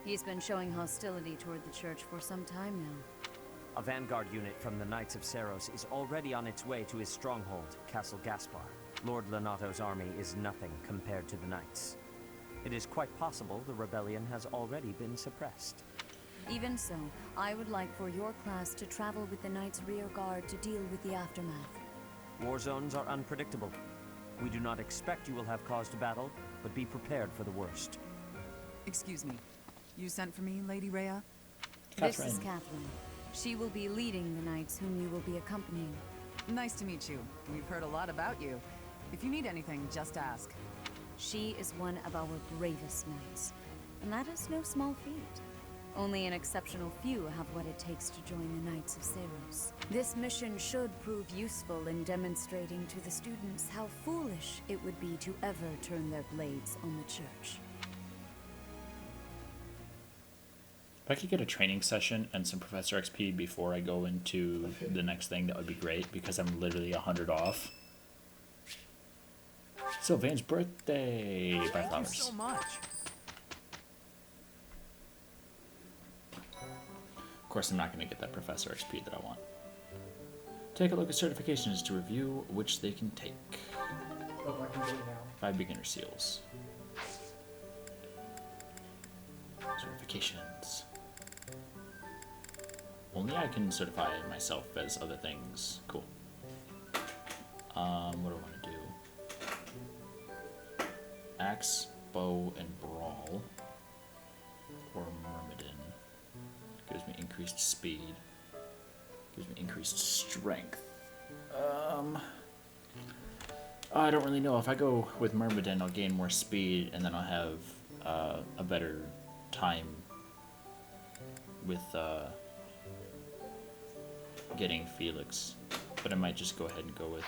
He's been showing hostility toward the church for some time now. A vanguard unit from the Knights of Seros is already on its way to his stronghold, Castle Gaspar. Lord Lonato's army is nothing compared to the Knights. It is quite possible the rebellion has already been suppressed. Even so, I would like for your class to travel with the Knights' rear guard to deal with the aftermath. War zones are unpredictable. We do not expect you will have cause to battle, but be prepared for the worst. Excuse me. You sent for me, Lady Rhea? This is Catherine. She will be leading the knights whom you will be accompanying. Nice to meet you. We've heard a lot about you. If you need anything, just ask. She is one of our bravest knights, and that is no small feat. Only an exceptional few have what it takes to join the Knights of Seiros. This mission should prove useful in demonstrating to the students how foolish it would be to ever turn their blades on the church. If I could get a training session and some Professor XP before I go into the next thing, that would be great, because I'm literally 100 off. Sylvain's birthday! Buy Thank flowers. you so much. Of course, I'm not going to get that Professor XP that I want. Take a look at certifications to review which they can take. Oh, I can do it now. 5 beginner seals. Certifications. Only I can certify myself as other things. Cool. What do I want to do? Axe, bow, and brawl. Or myrmidon. Gives me increased speed. Gives me increased strength. I don't really know. If I go with myrmidon, I'll gain more speed, and then I'll have a better time with getting Felix. But I might just go ahead and go with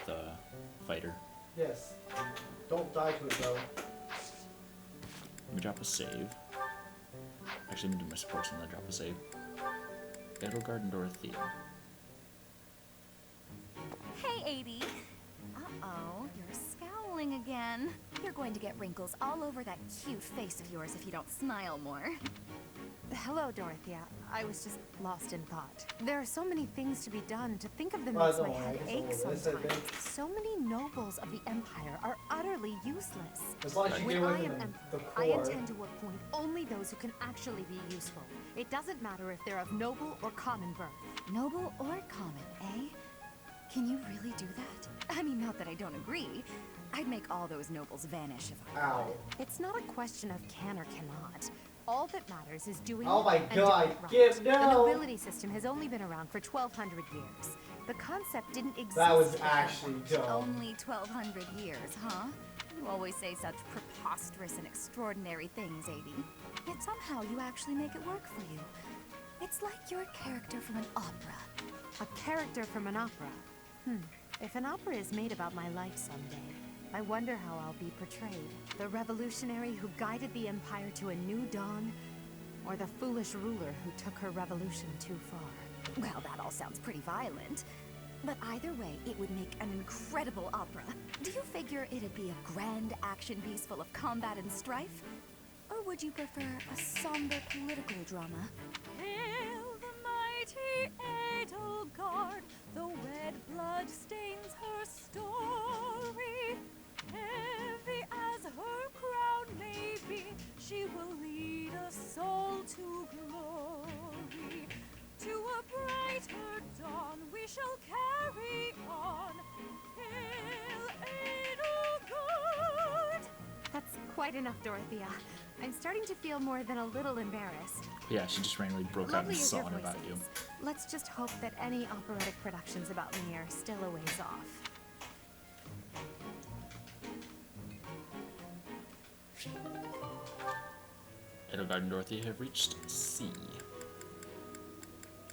fighter. Yes. Don't die to it though. Let me drop a save. Actually, I'm gonna do my supports and then drop a save. Edelgard and Dorothea. Hey, 80. Uh-oh, you're scowling again. You're going to get wrinkles all over that cute face of yours if you don't smile more. Hello, Dorothea. I was just lost in thought. There are so many things to be done. To think of them Oh, makes my don't worry, head I ache guess I'll listen, sometimes. babe. So many nobles of the Empire are utterly useless. As long as you When get I away am from Emperor, the I core. intend to appoint only those who can actually be useful. It doesn't matter if they're of noble or common birth. Noble or common, eh? Can you really do that? I mean, not that I don't agree. I'd make all those nobles vanish if I Ow. could. It's not a question of can or cannot. All that matters is doing Oh my it and God, doing it right. Gib, The no! nobility system has only been around for 1,200 years. The concept didn't exist. That was for actually 1,200. dumb. Only 1,200 years, huh? You always say such preposterous and extraordinary things, 80. Yet somehow you actually make it work for you. It's like you're a character from an opera. A character from an opera. If an opera is made about my life someday, I wonder how I'll be portrayed. The revolutionary who guided the Empire to a new dawn, or the foolish ruler who took her revolution too far. Well, that all sounds pretty violent. But either way, it would make an incredible opera. Do you figure it'd be a grand action piece full of combat and strife? Or would you prefer a somber political drama? Hail the mighty Edelgard, the red blood stains her story. Heavy as her crown may be, she will lead us all to glory. To a brighter dawn we shall carry on. Hail Edelgard! That's quite enough, Dorothea. I'm starting to feel more than a little embarrassed. Yeah, she just randomly broke out Lovely in as your song voice about you. is. Let's just hope that any operatic productions about me are still a ways off. Edelgard and Dorothea have reached C.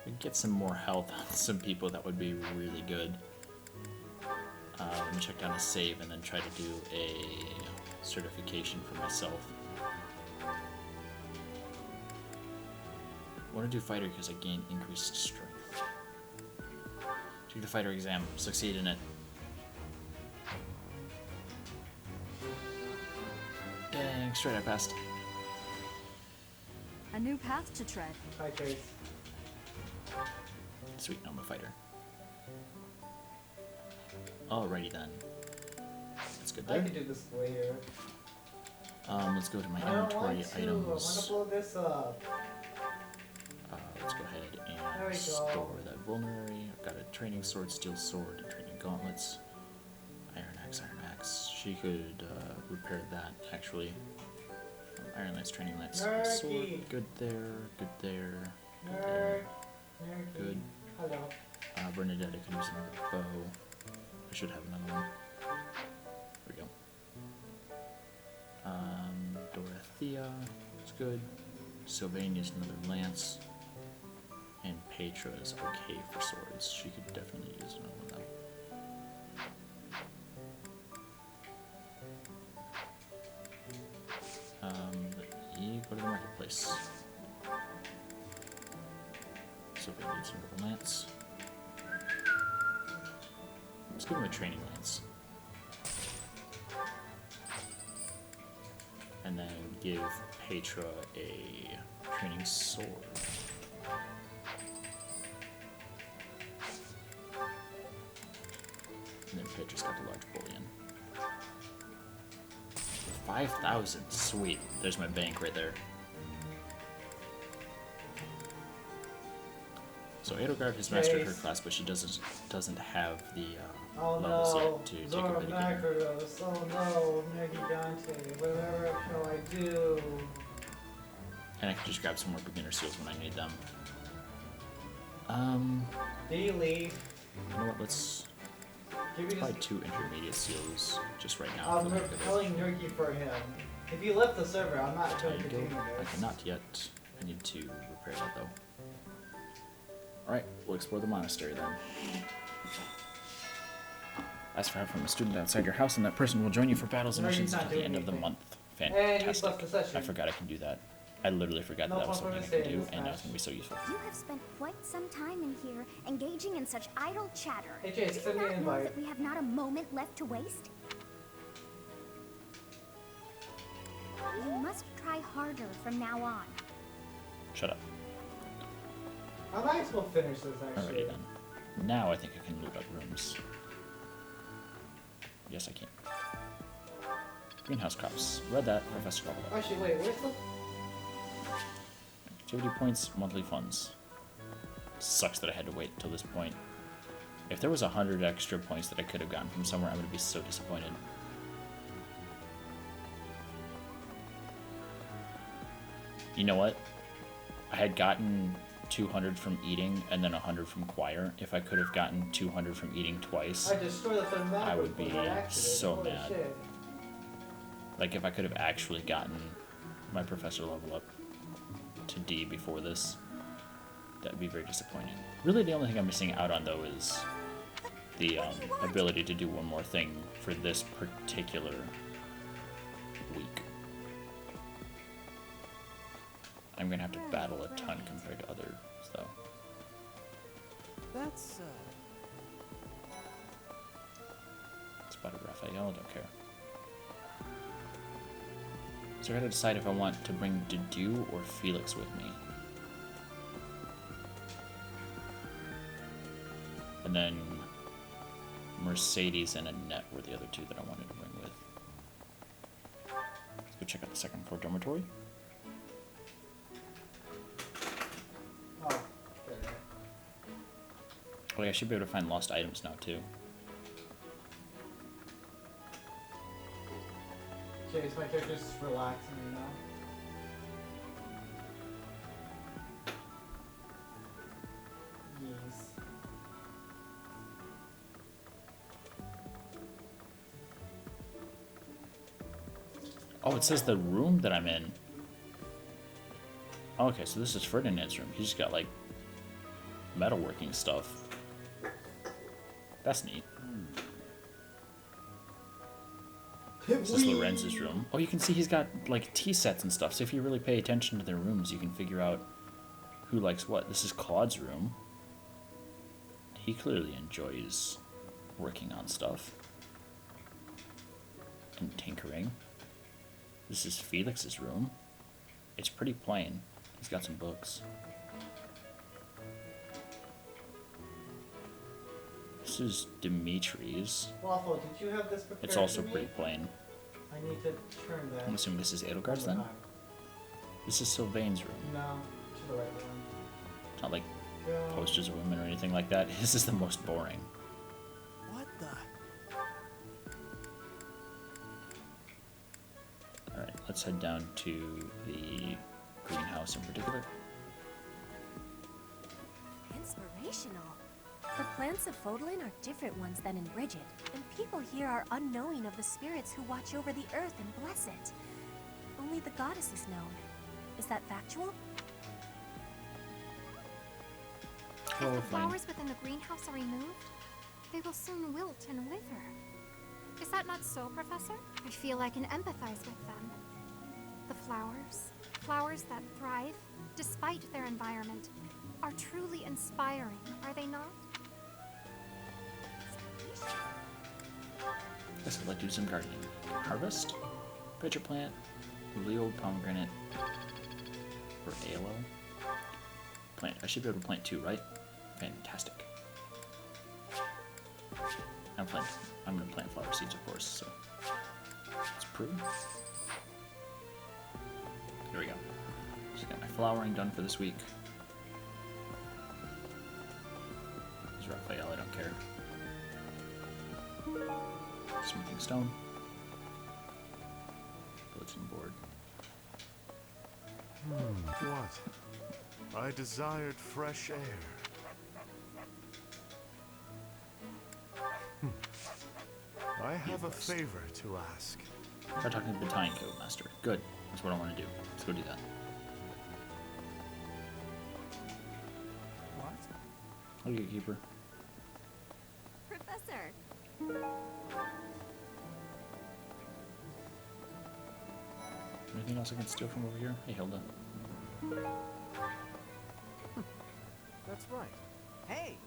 We can get some more health on some people, that would be really good. Let me check down a save and then try to do a certification for myself. I want to do fighter because I gain increased strength. Take the fighter exam, succeed in it. Dang, straight I passed. A new path to tread. Hi, Chase. Sweet, now I'm a fighter. Alrighty then. That's good I there. can do this later. Let's go to my I don't inventory want to. I want items. to blow this up. Let's go ahead There we and go. store that vulnerary. I've got a training sword, steel sword, and training gauntlets. Iron axe, iron axe. She could repair that actually. Iron lance, training lance, steel sword. Nerdy. Good there, good there, good Nerd. there. Good. Hello. Bernadette, I can use another bow. I should have another one. There we go. Dorothea is good. Sylvain is another lance. And Petra is okay for swords. She could definitely use another one though. You go to the marketplace. Sylvain needs another lance. Let's give him a training lance. And then give Petra a training sword. And then Petra's got the large bullion. 5,000, sweet. There's my bank right there. So Edelgard has mastered her class, but she doesn't have the levels yet to take Zora a really good. Macros. Oh no, Negigante. Whatever shall I do? And I can just grab some more beginner seals when I need them. Delete. You know what? Let's probably 2 intermediate seals just right now. I'm repelling Nurki for him. If you left the server, I'm not going to continue I this. cannot yet. I need to repair that though. Alright, we'll explore the monastery then. Ask for help from a student outside your house, and that person will join you for battles and No, he's missions not at the doing end of the anything. month. And you Fantastic. left the session. I forgot I can do that. I literally forgot No that was fun something I for could this do, day, and now Smash. it's going to be so useful. You have spent quite some time in here, engaging in such idle chatter. Hey, Jay, Do send you me not an know invite. that we have not a moment left to waste? You must try harder from now on. Shut up. I might as well finish this actually. Alrighty then. Now I think I can loot up rooms. Yes, I can. Greenhouse crops. Read that. Professor level up. Actually, wait, where's the... Activity points, monthly funds. Sucks that I had to wait till this point. If there was 100 extra points that I could have gotten from somewhere, I'm going to be so disappointed. You know what? I had gotten 200 from eating and then 100 from choir. If I could have gotten 200 from eating twice, I destroyed the map I would with be an accident. so Holy mad. shit. Like if I could have actually gotten my professor level up to D before this, that'd be very disappointing. Really the only thing I'm missing out on though is the ability to do one more thing for this particular week. I'm gonna have to battle a ton compared to others though. That's, Spotted Raphael, don't care. So I gotta decide if I want to bring Dedu or Felix with me. And then Mercedes and Annette were the other two that I wanted to bring with. Let's go check out the second floor dormitory. Oh, there. Oh yeah, I should be able to find lost items now too. Chase, my character's just relaxing, you know? Yes. Oh, it says the room that I'm in. Okay, so this is Ferdinand's room. He's just got like metalworking stuff. That's neat. This is Lorenz's room. Oh, you can see he's got like tea sets and stuff. So if you really pay attention to their rooms, you can figure out who likes what. This is Claude's room. He clearly enjoys working on stuff and tinkering. This is Felix's room. It's pretty plain. He's got some books. This is Dimitri's. Waffle, did you have this prepared It's also for me? pretty plain. I need to turn that. I'm assuming this is Edelgard's then? This is Sylvain's room. No, to the right one. It's not like Go. posters of women or anything like that. This is the most boring. what the? Alright, let's head down to the greenhouse in particular. inspirational. The plants of Fodlan are different ones than in Bridget, and people here are unknowing of the spirits who watch over the earth and bless it. Only the goddess is known. Is that factual? If the flowers within the greenhouse are removed, they will soon wilt and wither. Is that not so, Professor? I feel I can empathize with them. The flowers that thrive, despite their environment, are truly inspiring, are they not? Guess I'd like to do some gardening. Harvest, pitcher plant, Leo pomegranate, or aloe. Plant. I should be able to plant 2, right? Fantastic. I'm gonna plant flower seeds, of course. So let's prove. There we go. Just got my flowering done for this week. This is Raphael. I don't care. Smoothing stone. Bulletin board. What? I desired fresh air. I have a favor to ask. Try talking to the Battalion Code Master. Good. That's what I want to do. Let's go do that. What? Okay, Keeper. Professor! Anything else I can steal from over here? Hey, Hilda. That's right. Hey!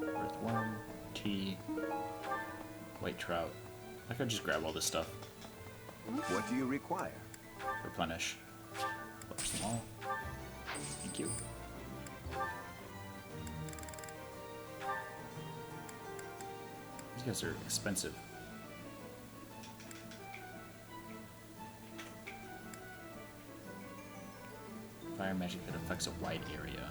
Earthworm, tea, white trout. I could just grab all this stuff. What do you require? Replenish. Flush them all. Thank you. These guys are expensive. Fire magic that affects a wide area.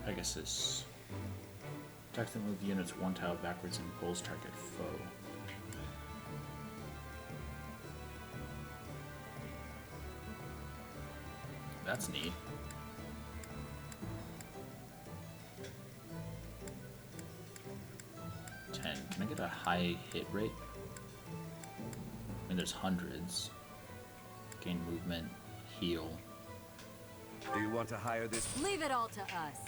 I guess this attacks that move units 1 tile backwards and pulls target foe. That's neat. Can I get a high hit rate? I mean, there's hundreds. Gain movement, heal. Do you want to hire this? Leave it all to us.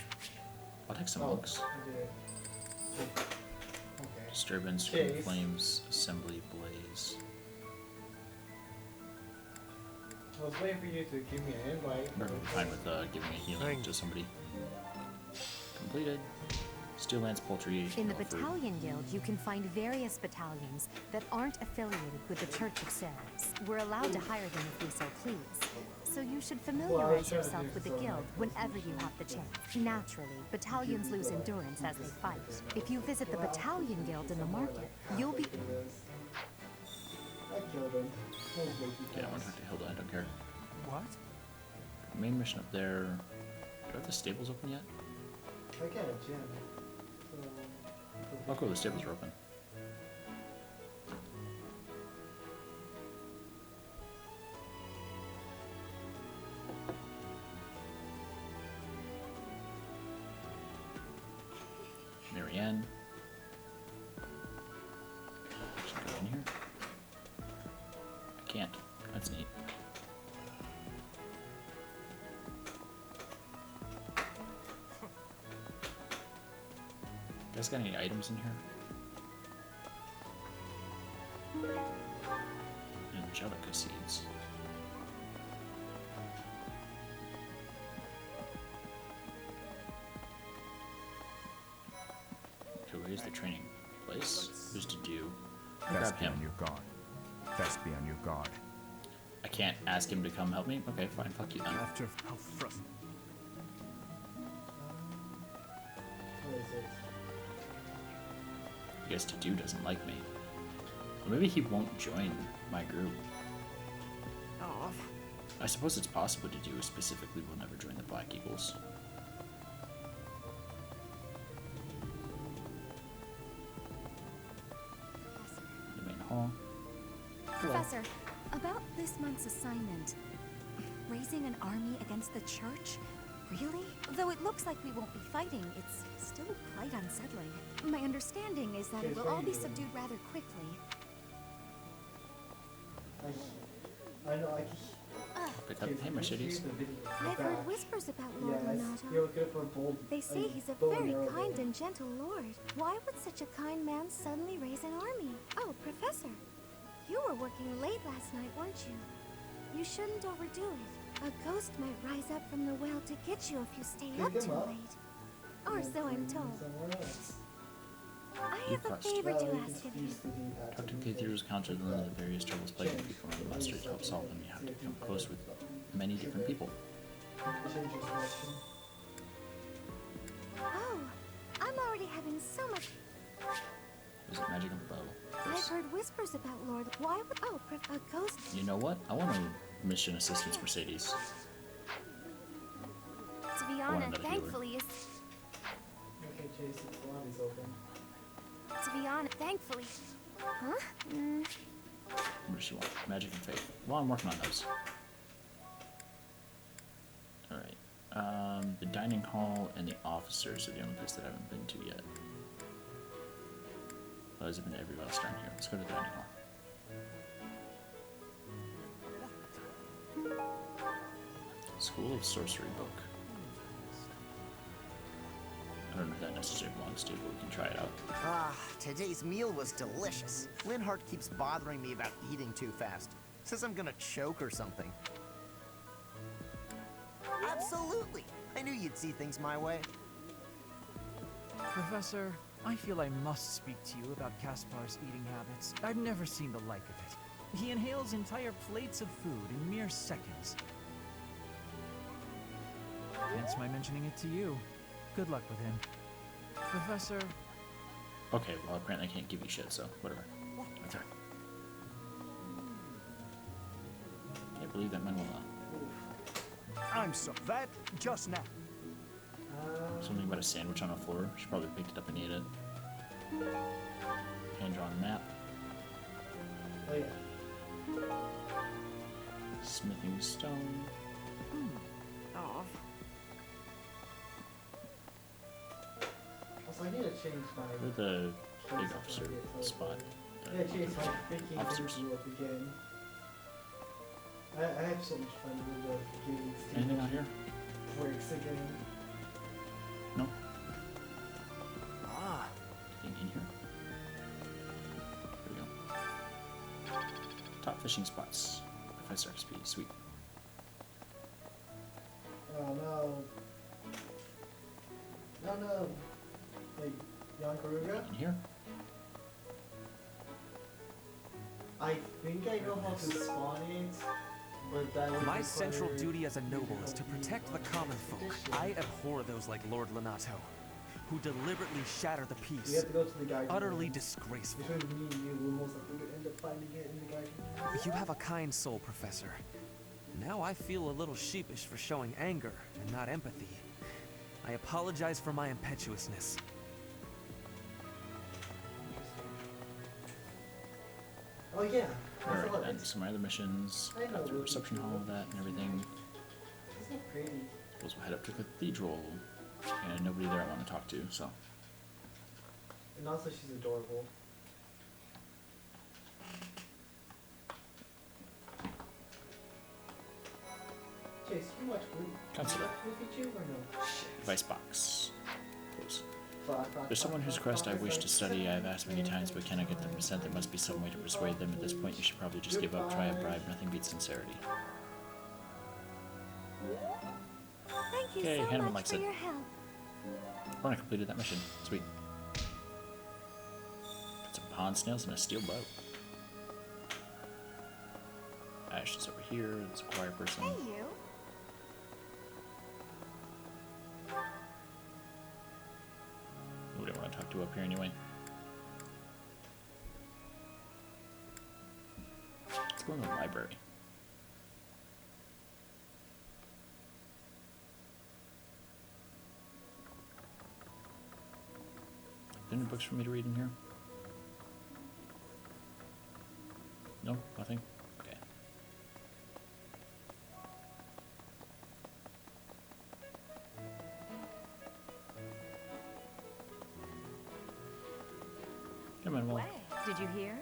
I'll take some monks. Okay. Disturbance, green Chase. flames, assembly, blaze. I was waiting for you to give me an invite. I'm perfectly fine with giving a healing to somebody. Completed. Steel Lance Poultry. In the offered. Battalion Guild, you can find various battalions that aren't affiliated with the Church of Ceres. We're allowed to hire them if we so please. So you should familiarize yourself with the guild whenever you have the chance. Naturally, battalions lose endurance as they fight. If you visit the Battalion Guild in the market, you'll be... I killed him. Yeah, I want to talk to Hilda, I don't care. What? Main mission up there. Do I have the stables open yet? I got a gym. Oh cool, the stables are open. Marianne. Should I go in here? I can't. That's neat. You guys got any items in here? Angelica seeds. Okay, where's the training place? Who's to do? I'll grab Best be him. on your guard. Best be on your guard. I can't ask him to come help me? Okay, fine, fuck you then. After how frustrating. What is it? I guess to do doesn't like me. Or maybe he won't join my group. Oh. I suppose it's possible to do specifically will never join the Black Eagles. The main hall. Professor, about this month's assignment. Raising an army against the church? Really? Though it looks like we won't be fighting, it's still quite unsettling. My understanding is that it will all be subdued rather quickly. I know, Pick up, hey, Mercedes. I've heard whispers about Lord Yes, Lonato. you're good for bold. They say he's a bow and very arrow kind boy. and gentle lord. Why would such a kind man suddenly raise an army? Oh, Professor, you were working late last night, weren't you? You shouldn't overdo it. A ghost might rise up from the well to get you if you stay up Pick him too up. late. Or so I'm told. Somewhere else. I have a Request. favor Well, to we ask can of you. use the D-pad Talk to to K-Through counter the limit of various troubles plaguing people around the monastery to help solve them. You have to come close with many different people. change your selection. Oh, I'm already having so much. Is it magic of bow? I've heard whispers about Lord. Why would a ghost? You know what? I want a mission assistance Mercedes. To be I want honest, another healer. thankfully is. Okay, Chase, the lobby's open. To be honest, thankfully. Huh? Mm. What does she want? Magic and faith. Well, I'm working on those. Alright. The dining hall and the officers are the only place that I haven't been to yet. Otherwise, I've been to every restaurant here. Let's go to the dining hall. School of Sorcery book. I don't know if that necessarily belongs to, but we can try it out. Ah, today's meal was delicious. Linhart keeps bothering me about eating too fast. Says I'm gonna choke or something. Absolutely! I knew you'd see things my way. Professor, I feel I must speak to you about Caspar's eating habits. I've never seen the like of it. He inhales entire plates of food in mere seconds. Hence my mentioning it to you. Good luck with him. Professor... Okay, well, apparently I can't give you shit, so whatever. That's alright. Can't believe that Manuela. I'm so that just now. Something about a sandwich on the floor. She probably picked it up and ate it. Hand-drawn map. Oh yeah. Smithing stone. Oh. Also, I need to change my. Where's the big officer spot? Yeah, change my thinking Officers. into up again. I have so much fun with the beginning. Anything out here? Breaks again. No. Ah. Anything in here? Here we go. Top fishing spots. 5-star XP. Sweet. Oh no. No, no. Like, Jan Karuga? In here? I think I know how to spawn it, but that would My require- central duty as a noble is to protect the common folk. I abhor those like Lord Lonato, who deliberately shatter the We peace. have to go to the guardian. Utterly disgraceful. Between me and you, we'll most likely end up finding it in the guardian. You have a kind soul, Professor. Now I feel a little sheepish for showing anger and not empathy. I apologize for my impetuousness. Oh yeah. That's a lot. Alright, and some other missions. I know Got through those reception hall, that and everything. It's not pretty. Suppose we'll head up to the cathedral. And nobody there I want to talk to, so. And also, she's adorable. Chase, you watch Blue? Consider. Look at you or no? Device box. Close. Fuck. There's someone whose quest I wish to study. I've asked many times, but cannot get them consent. There must be some way to persuade them. At this point, you should probably just give up. Try a bribe. Nothing beats sincerity. Thank you Okay, so Hannibal much likes for it. your help. Oh, I completed that mission. Sweet. Got some pond snails and a steel bow. Ash is over here. There's a choir person. Hey, you. Nobody I want to talk to up here anyway. Let's go in the library. Any books for me to read in here? No, nothing. Okay. Come on, well. Did you hear?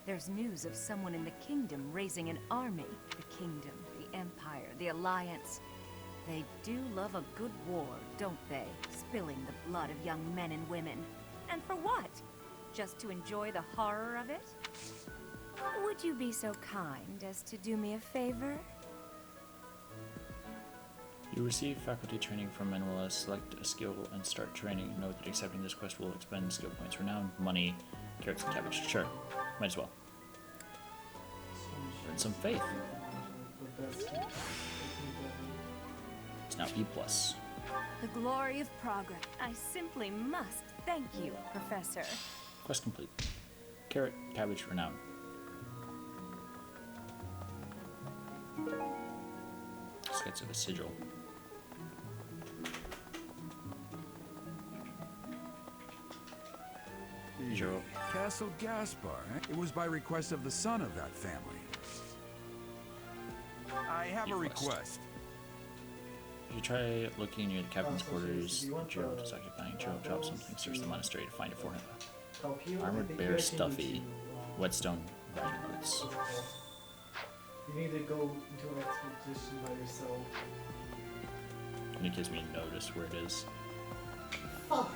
There's news of someone in the kingdom raising an army. The kingdom, the empire, the alliance. They do love a good war, don't they? Spilling the blood of young men and women. And for what? Just to enjoy the horror of it? Would you be so kind as to do me a favor? You receive faculty training from Manuela. Select a skill and start training. Note that accepting this quest will expend skill points, renown, money, carrots, and cabbage. Sure, might as well. Earn some faith. It's now E+. The glory of progress. I simply must thank you, Professor. Quest complete. Carrot, cabbage, renown. Sketch of a sigil. Zero. Castle Gaspar, eh? It was by request of the son of that family. I have a request. You should try looking near the captain's quarters. Gerald is occupying. Gerald drops something. Search the monastery to find it for him. Armored bear stuffy. Whetstone riding boots. You need to go into an expedition by yourself. And it gives me a notice where it is. Fuck!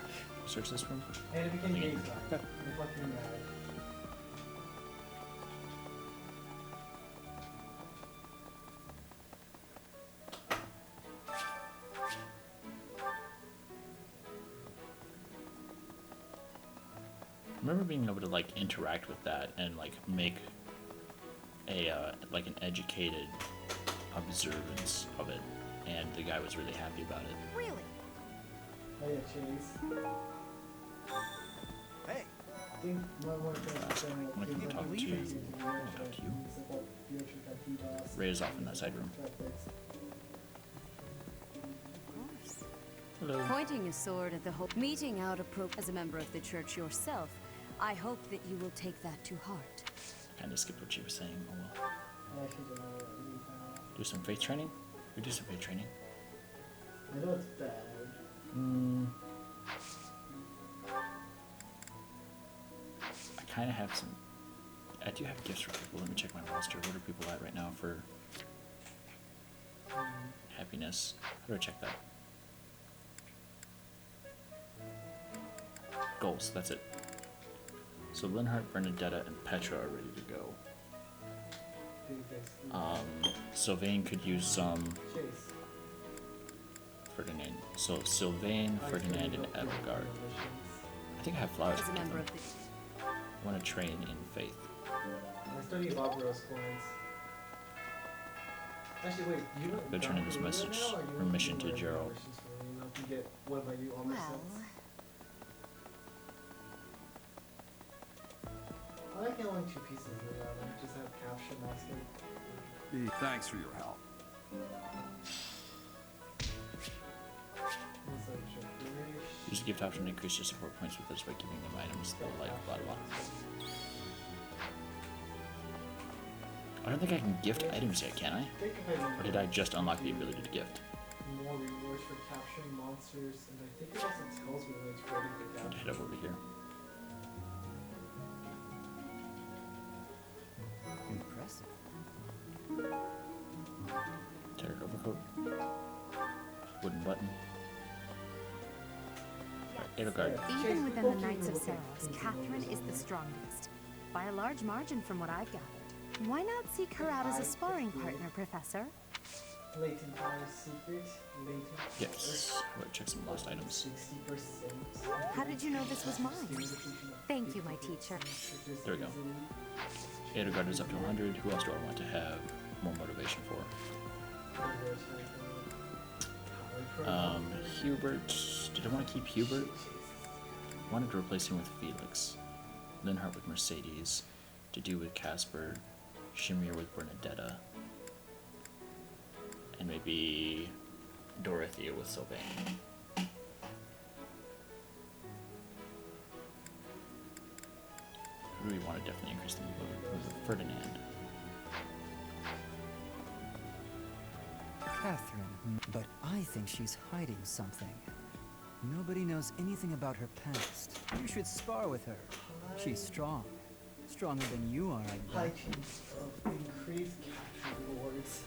Search this room. And it became Okay. days back. I'm fucking mad. I remember being able to like interact with that and like make a like an educated observance of it, and the guy was really happy about it. Really? Oh yeah, Chase. Hey. I think one more thing I can talk to you. Talk to you. Ray is off in that side room. Hello. Pointing a sword at the whole meeting out as a member of the church yourself, I hope that you will take that to heart. Kinda skipped what she was saying. Oh well. Do some faith training? We do some faith training. I know it's bad. I kind of have some. I do have gifts for people. Let me check my roster. What are people at right now for happiness? How do I check that? Goals. That's it. So Linhardt, Bernadetta, and Petra are ready to go. Sylvain could use some. Ferdinand. So Sylvain, Ferdinand, and Edelgard. I think I have flowers. As a member of the I want to train in faith. I still need Barbaros coins. Actually, wait, you want Go turn in this message or mission to Gerald. You get one by you on the sets. I like only 2 pieces of that. I just have capture masking. Thanks for your help. Use the gift option to increase your support points with us by giving them items they'll like, blah blah. I don't think I can gift items yet, can I? Or did I just unlock the ability to gift? More rewards for capturing monsters, and I think it also tells me when it's ready to capture. Head up over here. Impressive. Tattered overcoat. Wooden button. Edelgard. Even within the Knights of Saros, Catherine is the strongest. By a large margin from what I've gathered. Why not seek her out as a sparring partner, Professor? Latent power secret. Latent. Yes. We'll check some lost items. 60%. How did you know this was mine? Thank you, my teacher. There we go. Edelgard is up to 100. Who else do I want to have more motivation for? Hubert. Did I want to keep Hubert? I wanted to replace him with Felix. Linhardt with Mercedes. To do with Casper. Shamir with Bernadetta. And maybe Dorothea with Sylvain. do we want to definitely increase the move of Ferdinand? Catherine, but I think she's hiding something. Nobody knows anything about her past. You should spar with her. She's strong. Stronger than you are, I High bet. chance of increased capture rewards.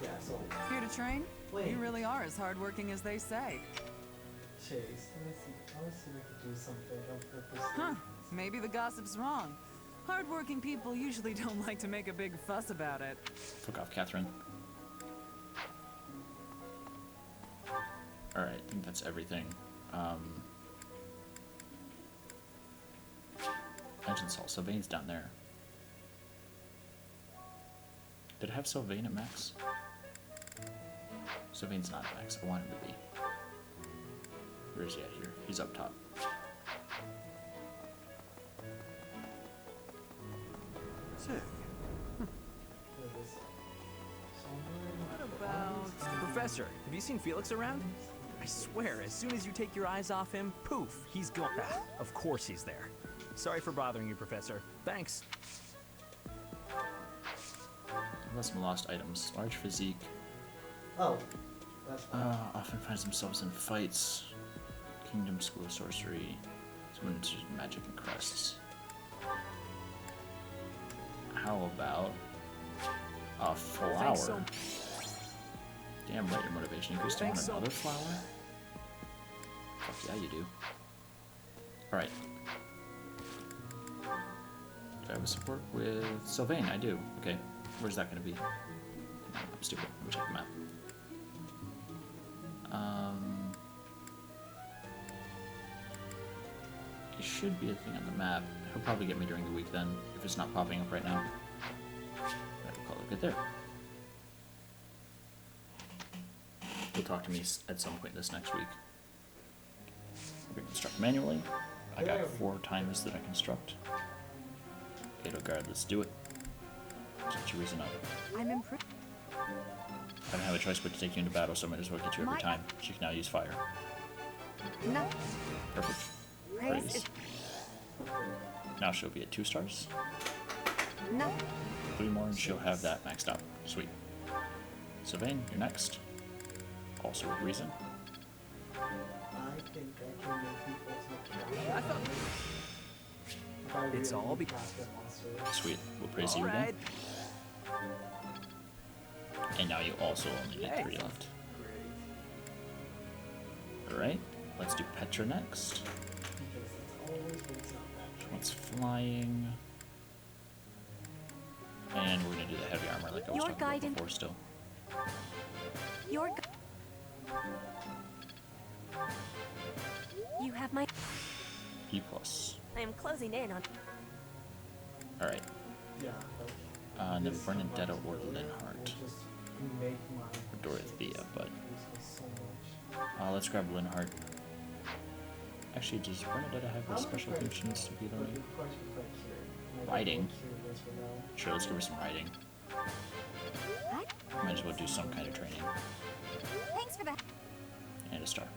Yeah, so. Here to train? Wait. You really are as hardworking as they say. Chase, let me see. I want to see if I could do something on purpose. Huh. Maybe the gossip's wrong. Hardworking people usually don't like to make a big fuss about it. Fuck off, Catherine. Alright, I think that's everything. Legend Salt. Sylvain's down there. Did I have Sylvain at max? Sylvain's not at max. I want him to be. Where is he at here? He's up top. Sick. What about... Professor, have you seen Felix around? I swear, as soon as you take your eyes off him, poof, he's gone. Ah, of course he's there. Sorry for bothering you, Professor. Thanks. I've some lost items. Large physique. Oh, that's fine. Often finds themselves in fights. Kingdom School of Sorcery. Someone interested in magic and crests. How about a flower? Thanks so Damn right, your motivation increased to want Thanks so another flower? Fuck yeah, you do. Alright. Do I have a support with Sylvain? I do. Okay. Where's that gonna be? I'm stupid. Let me check the map. It should be a thing on the map. He'll probably get me during the week then, if it's not popping up right now. I'll call it good there. He'll talk to me at some point this next week. We construct manually. I got 4 times that I construct. Edelgard, let's do it. Set your reason up. I'm improved. I don't have a choice but to take you into battle, so I might as well get you every time. She can now use fire. No. Perfect. Praise. Now she'll be at 2 stars. No. 3 more and she'll have that maxed out. Sweet. Sylvain, you're next. Also with reason. I think I can make people I thought... It's all because... Sweet. We'll praise you again. And now you also only need 3 left. Alright, let's do Petra next. She wants flying. And we're gonna do the heavy armor like I was talking about before still. You have my... E+. I am closing in on... Alright. Yeah. And then Bernadetta or Linhardt. Make Or Dorothea, but... let's grab Linhardt. Actually, does Bernadetta have a special thing she needs to be learning? Riding? Sure, let's give her some riding. Might as well do some kind of training. Thanks for that. And a star.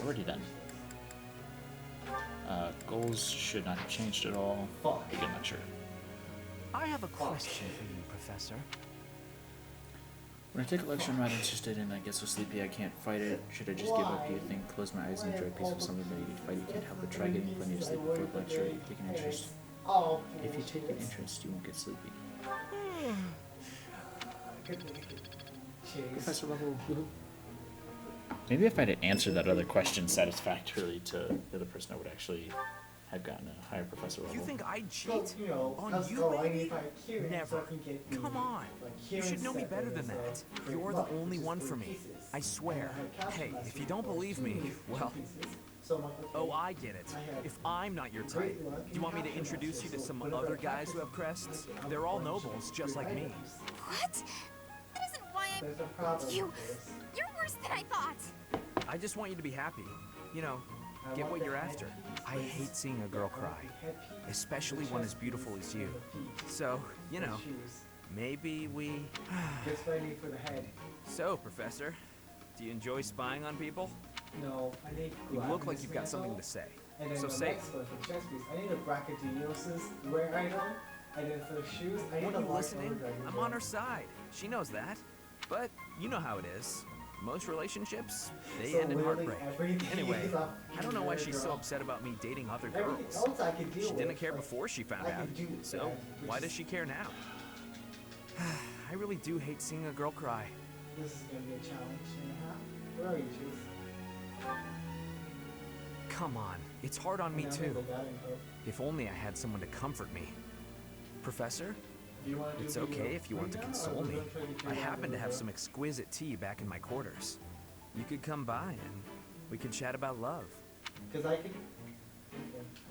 Already done. Goals should not have changed at all. Begin lecture. I have a question for you, Professor. When I take a lecture, I'm not interested and I get so sleepy I can't fight it. Should I just give up, do you think? Close my eyes and enjoy peaceful something that you need to fight? You can't help but try getting plenty of sleep before the lecture. You take an interest. If you take an interest, you won't get sleepy. Professor level. Maybe if I had answered that other question satisfactorily to the other person, I would actually have gotten a higher professor level. You think I'd cheat? Well, you know, on let's you, go. I baby? need 5 hearing Never. so I can get the, Come on. You should know me better than that. You're the only one for me. I swear. Hey, if you don't believe me, well... Oh, I get it. If I'm not your type, do you want me to introduce you to some other guys who have crests? They're all nobles, just like me. What? That isn't why I'm... You're worse than I thought. I just want you to be happy. You know, get what you're after. I hate seeing a girl cry, especially one as beautiful as you. So, you know, maybe we... Just what I need for the head. So, Professor, do you enjoy spying on people? No, I need You look like you've got something to say. And then So the say- next one for the chest piece, I need a Brachydios' rare item. And then for the shoes, I need Weren't a you large listening? Overdragon I'm on her gem. side. She knows that. But you know how it is. Most relationships, they So end in literally heartbreak. everything Anyway, is a I don't know why she's so girl. upset about me dating other Everything girls. else I could deal She didn't with, care like, before she found I out. could do So that, why which does is- she care now? I really do hate seeing a girl cry. This is gonna be a challenge and a half. Where are you, Chase? Come on, it's hard on me Yeah, I'm too. gonna go batting hope. If only I had someone to comfort me. Professor? Do you wanna do It's video okay if you want to right now, or console we're me. gonna try to get you I out happen of to have the- some exquisite tea back in my quarters. You could come by and we could chat about love. Cause I could.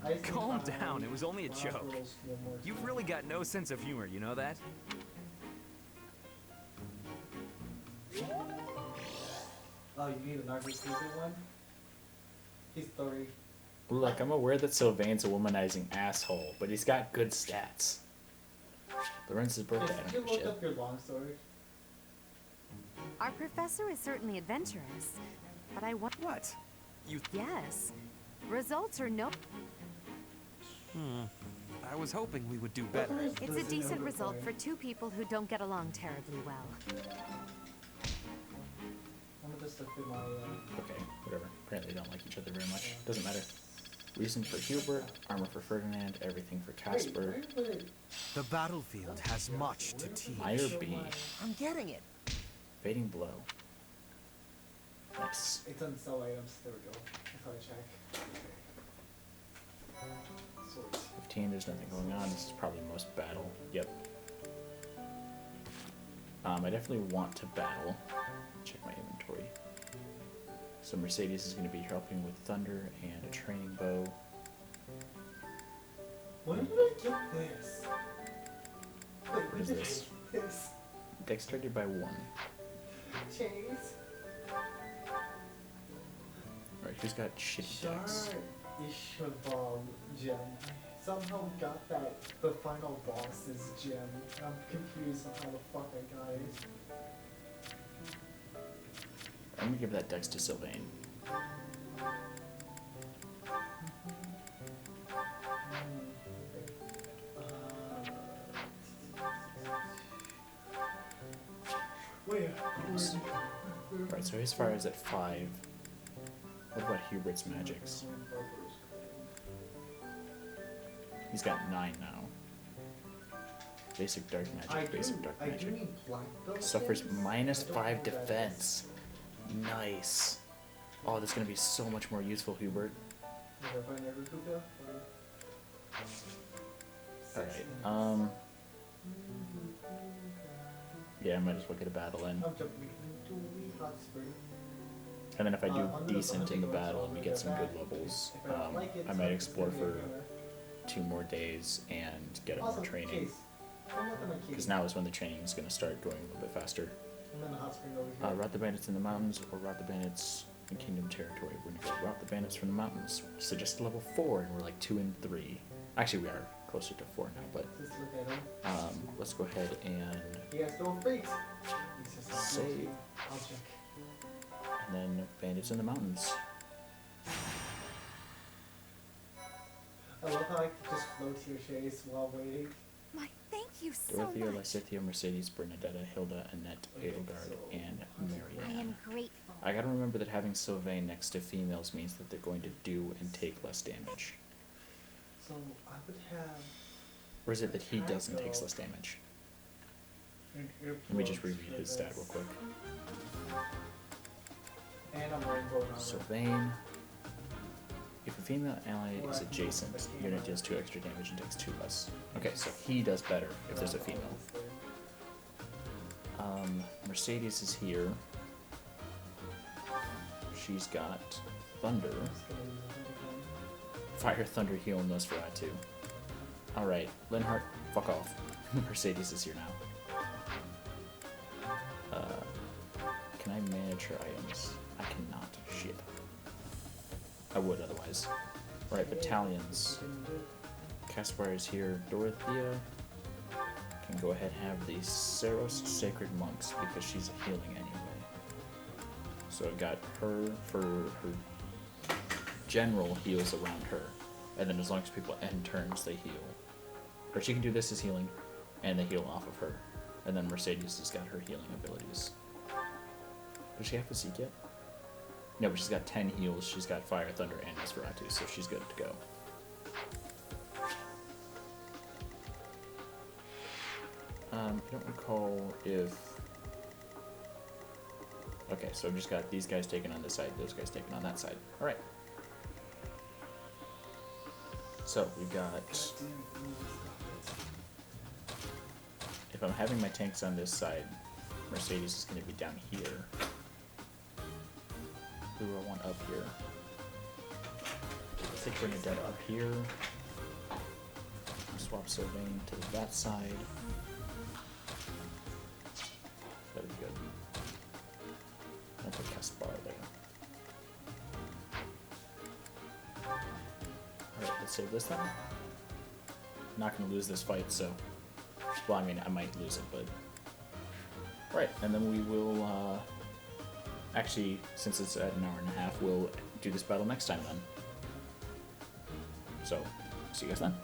I think Calm I down, it was only a want joke. girls to know more You've stuff. really got no sense of humor, you know that? Oh, you need a narcissistic one? He's 30. Look, I'm aware that Sylvain's a womanizing asshole, but he's got good stats. Lorenz's birthday, I Did don't you give a look shit. up your long story? Our professor is certainly adventurous, but I want. What? You. Yes. Results are no. I was hoping we would do better. It's a decent result for two people who don't get along terribly well. I'm gonna just look through my. Okay, whatever. Apparently they don't like each other very much. Doesn't matter. Reason for Hubert, armor for Ferdinand, everything for Casper. The battlefield has much to teach. Meyer B. I'm getting it. Fading Blow. Nice. It's on sell items. There we go. That's how I check. Swords. 15, there's nothing going on. This is probably most battle. Yep. I definitely want to battle. Check my inventory. So Mercedes is going to be helping with Thunder and a training bow. When did I get this? Wait, What is did I this? get this? Dexterity by 1. Chase. Alright, who's got shitty dex? Ishabal gem. Somehow got that the final boss's gem. I'm confused on how the fuck I got it. I'm gonna give that dex to Sylvain. Right, so his fire is at 5. What about Hubert's magics? He's got 9 now. Basic dark magic, basic dark I do magic. need black belt Suffers gems. minus I don't 5 know what that defense. Nice. Oh, that's gonna be so much more useful, Hubert. is. Is that fine, Everkuka? Alright, yeah, I might as well get a battle in. I'm jumping into the hot spring. And then if I do I'm decent in the gonna battle go and we to get the some back. good levels, If I don't like it, I so might it's explore gonna be a for winner. 2 more days and get more Also, training. Chase, I'm not gonna keep. Because now is when the training is going to start going a little bit faster. I'm in the hot spring over here. Rout the bandits in the mountains or rout the bandits in kingdom territory. We're going to go rout the bandits from the mountains. Suggest level 4 and we're like 2 and 3. Actually, we are closer to 4 now, but Just look at him. let's go ahead and He has no freaks. He's just not save. guilty. I'll check. And then bandits in the mountains. I love how I can just float here, Chase, while waiting. My thank you so Dorothea, much. Lysithea, Mercedes, Bernadetta, Hilda, Annette, Edelgard, and I Marianne. am grateful. I gotta remember that having Sylvain next to females means that they're going to do and take less damage. So I would have Or is it that he does and takes less damage? an Let me just earplug review his for stat this. real quick. And I'm rainbow armor. Sylvain. If a female ally is adjacent, unit deals 2 extra damage and takes 2 less. Okay, so he does better if there's a female. Mercedes is here. She's got Thunder. Fire, Thunder, Heal, and Nosferatu. Alright, Linhardt, fuck off. Mercedes is here now. Can I manage her items? I cannot. Shit. I would otherwise. Alright, battalions. Caspar is here. Dorothea can go ahead and have the Saros Sacred Monks because she's healing anyway. So I got her for her general heals around her, and then as long as people end turns, they heal. Or she can do this as healing, and they heal off of her. And then Mercedes has got her healing abilities. Does she have Physique yet? No, but she's got 10 heals. She's got Fire, Thunder, and Nosferatu, so she's good to go. I don't recall if... Okay, so I've just got these guys taken on this side, those guys taken on that side. Alright. So, we've got... If I'm having my tanks on this side, Mercedes is going to be down here. Who do I want up here? Let's take Bernadette up here. Swap Sylvain to that side. That'd be good. I'll put Caspar there. Alright, let's save this then. Not going to lose this fight, so... Well, I mean, I might lose it, but... Right, and then we will, actually, since it's at an hour and a half, we'll do this battle next time then. So, see you guys then.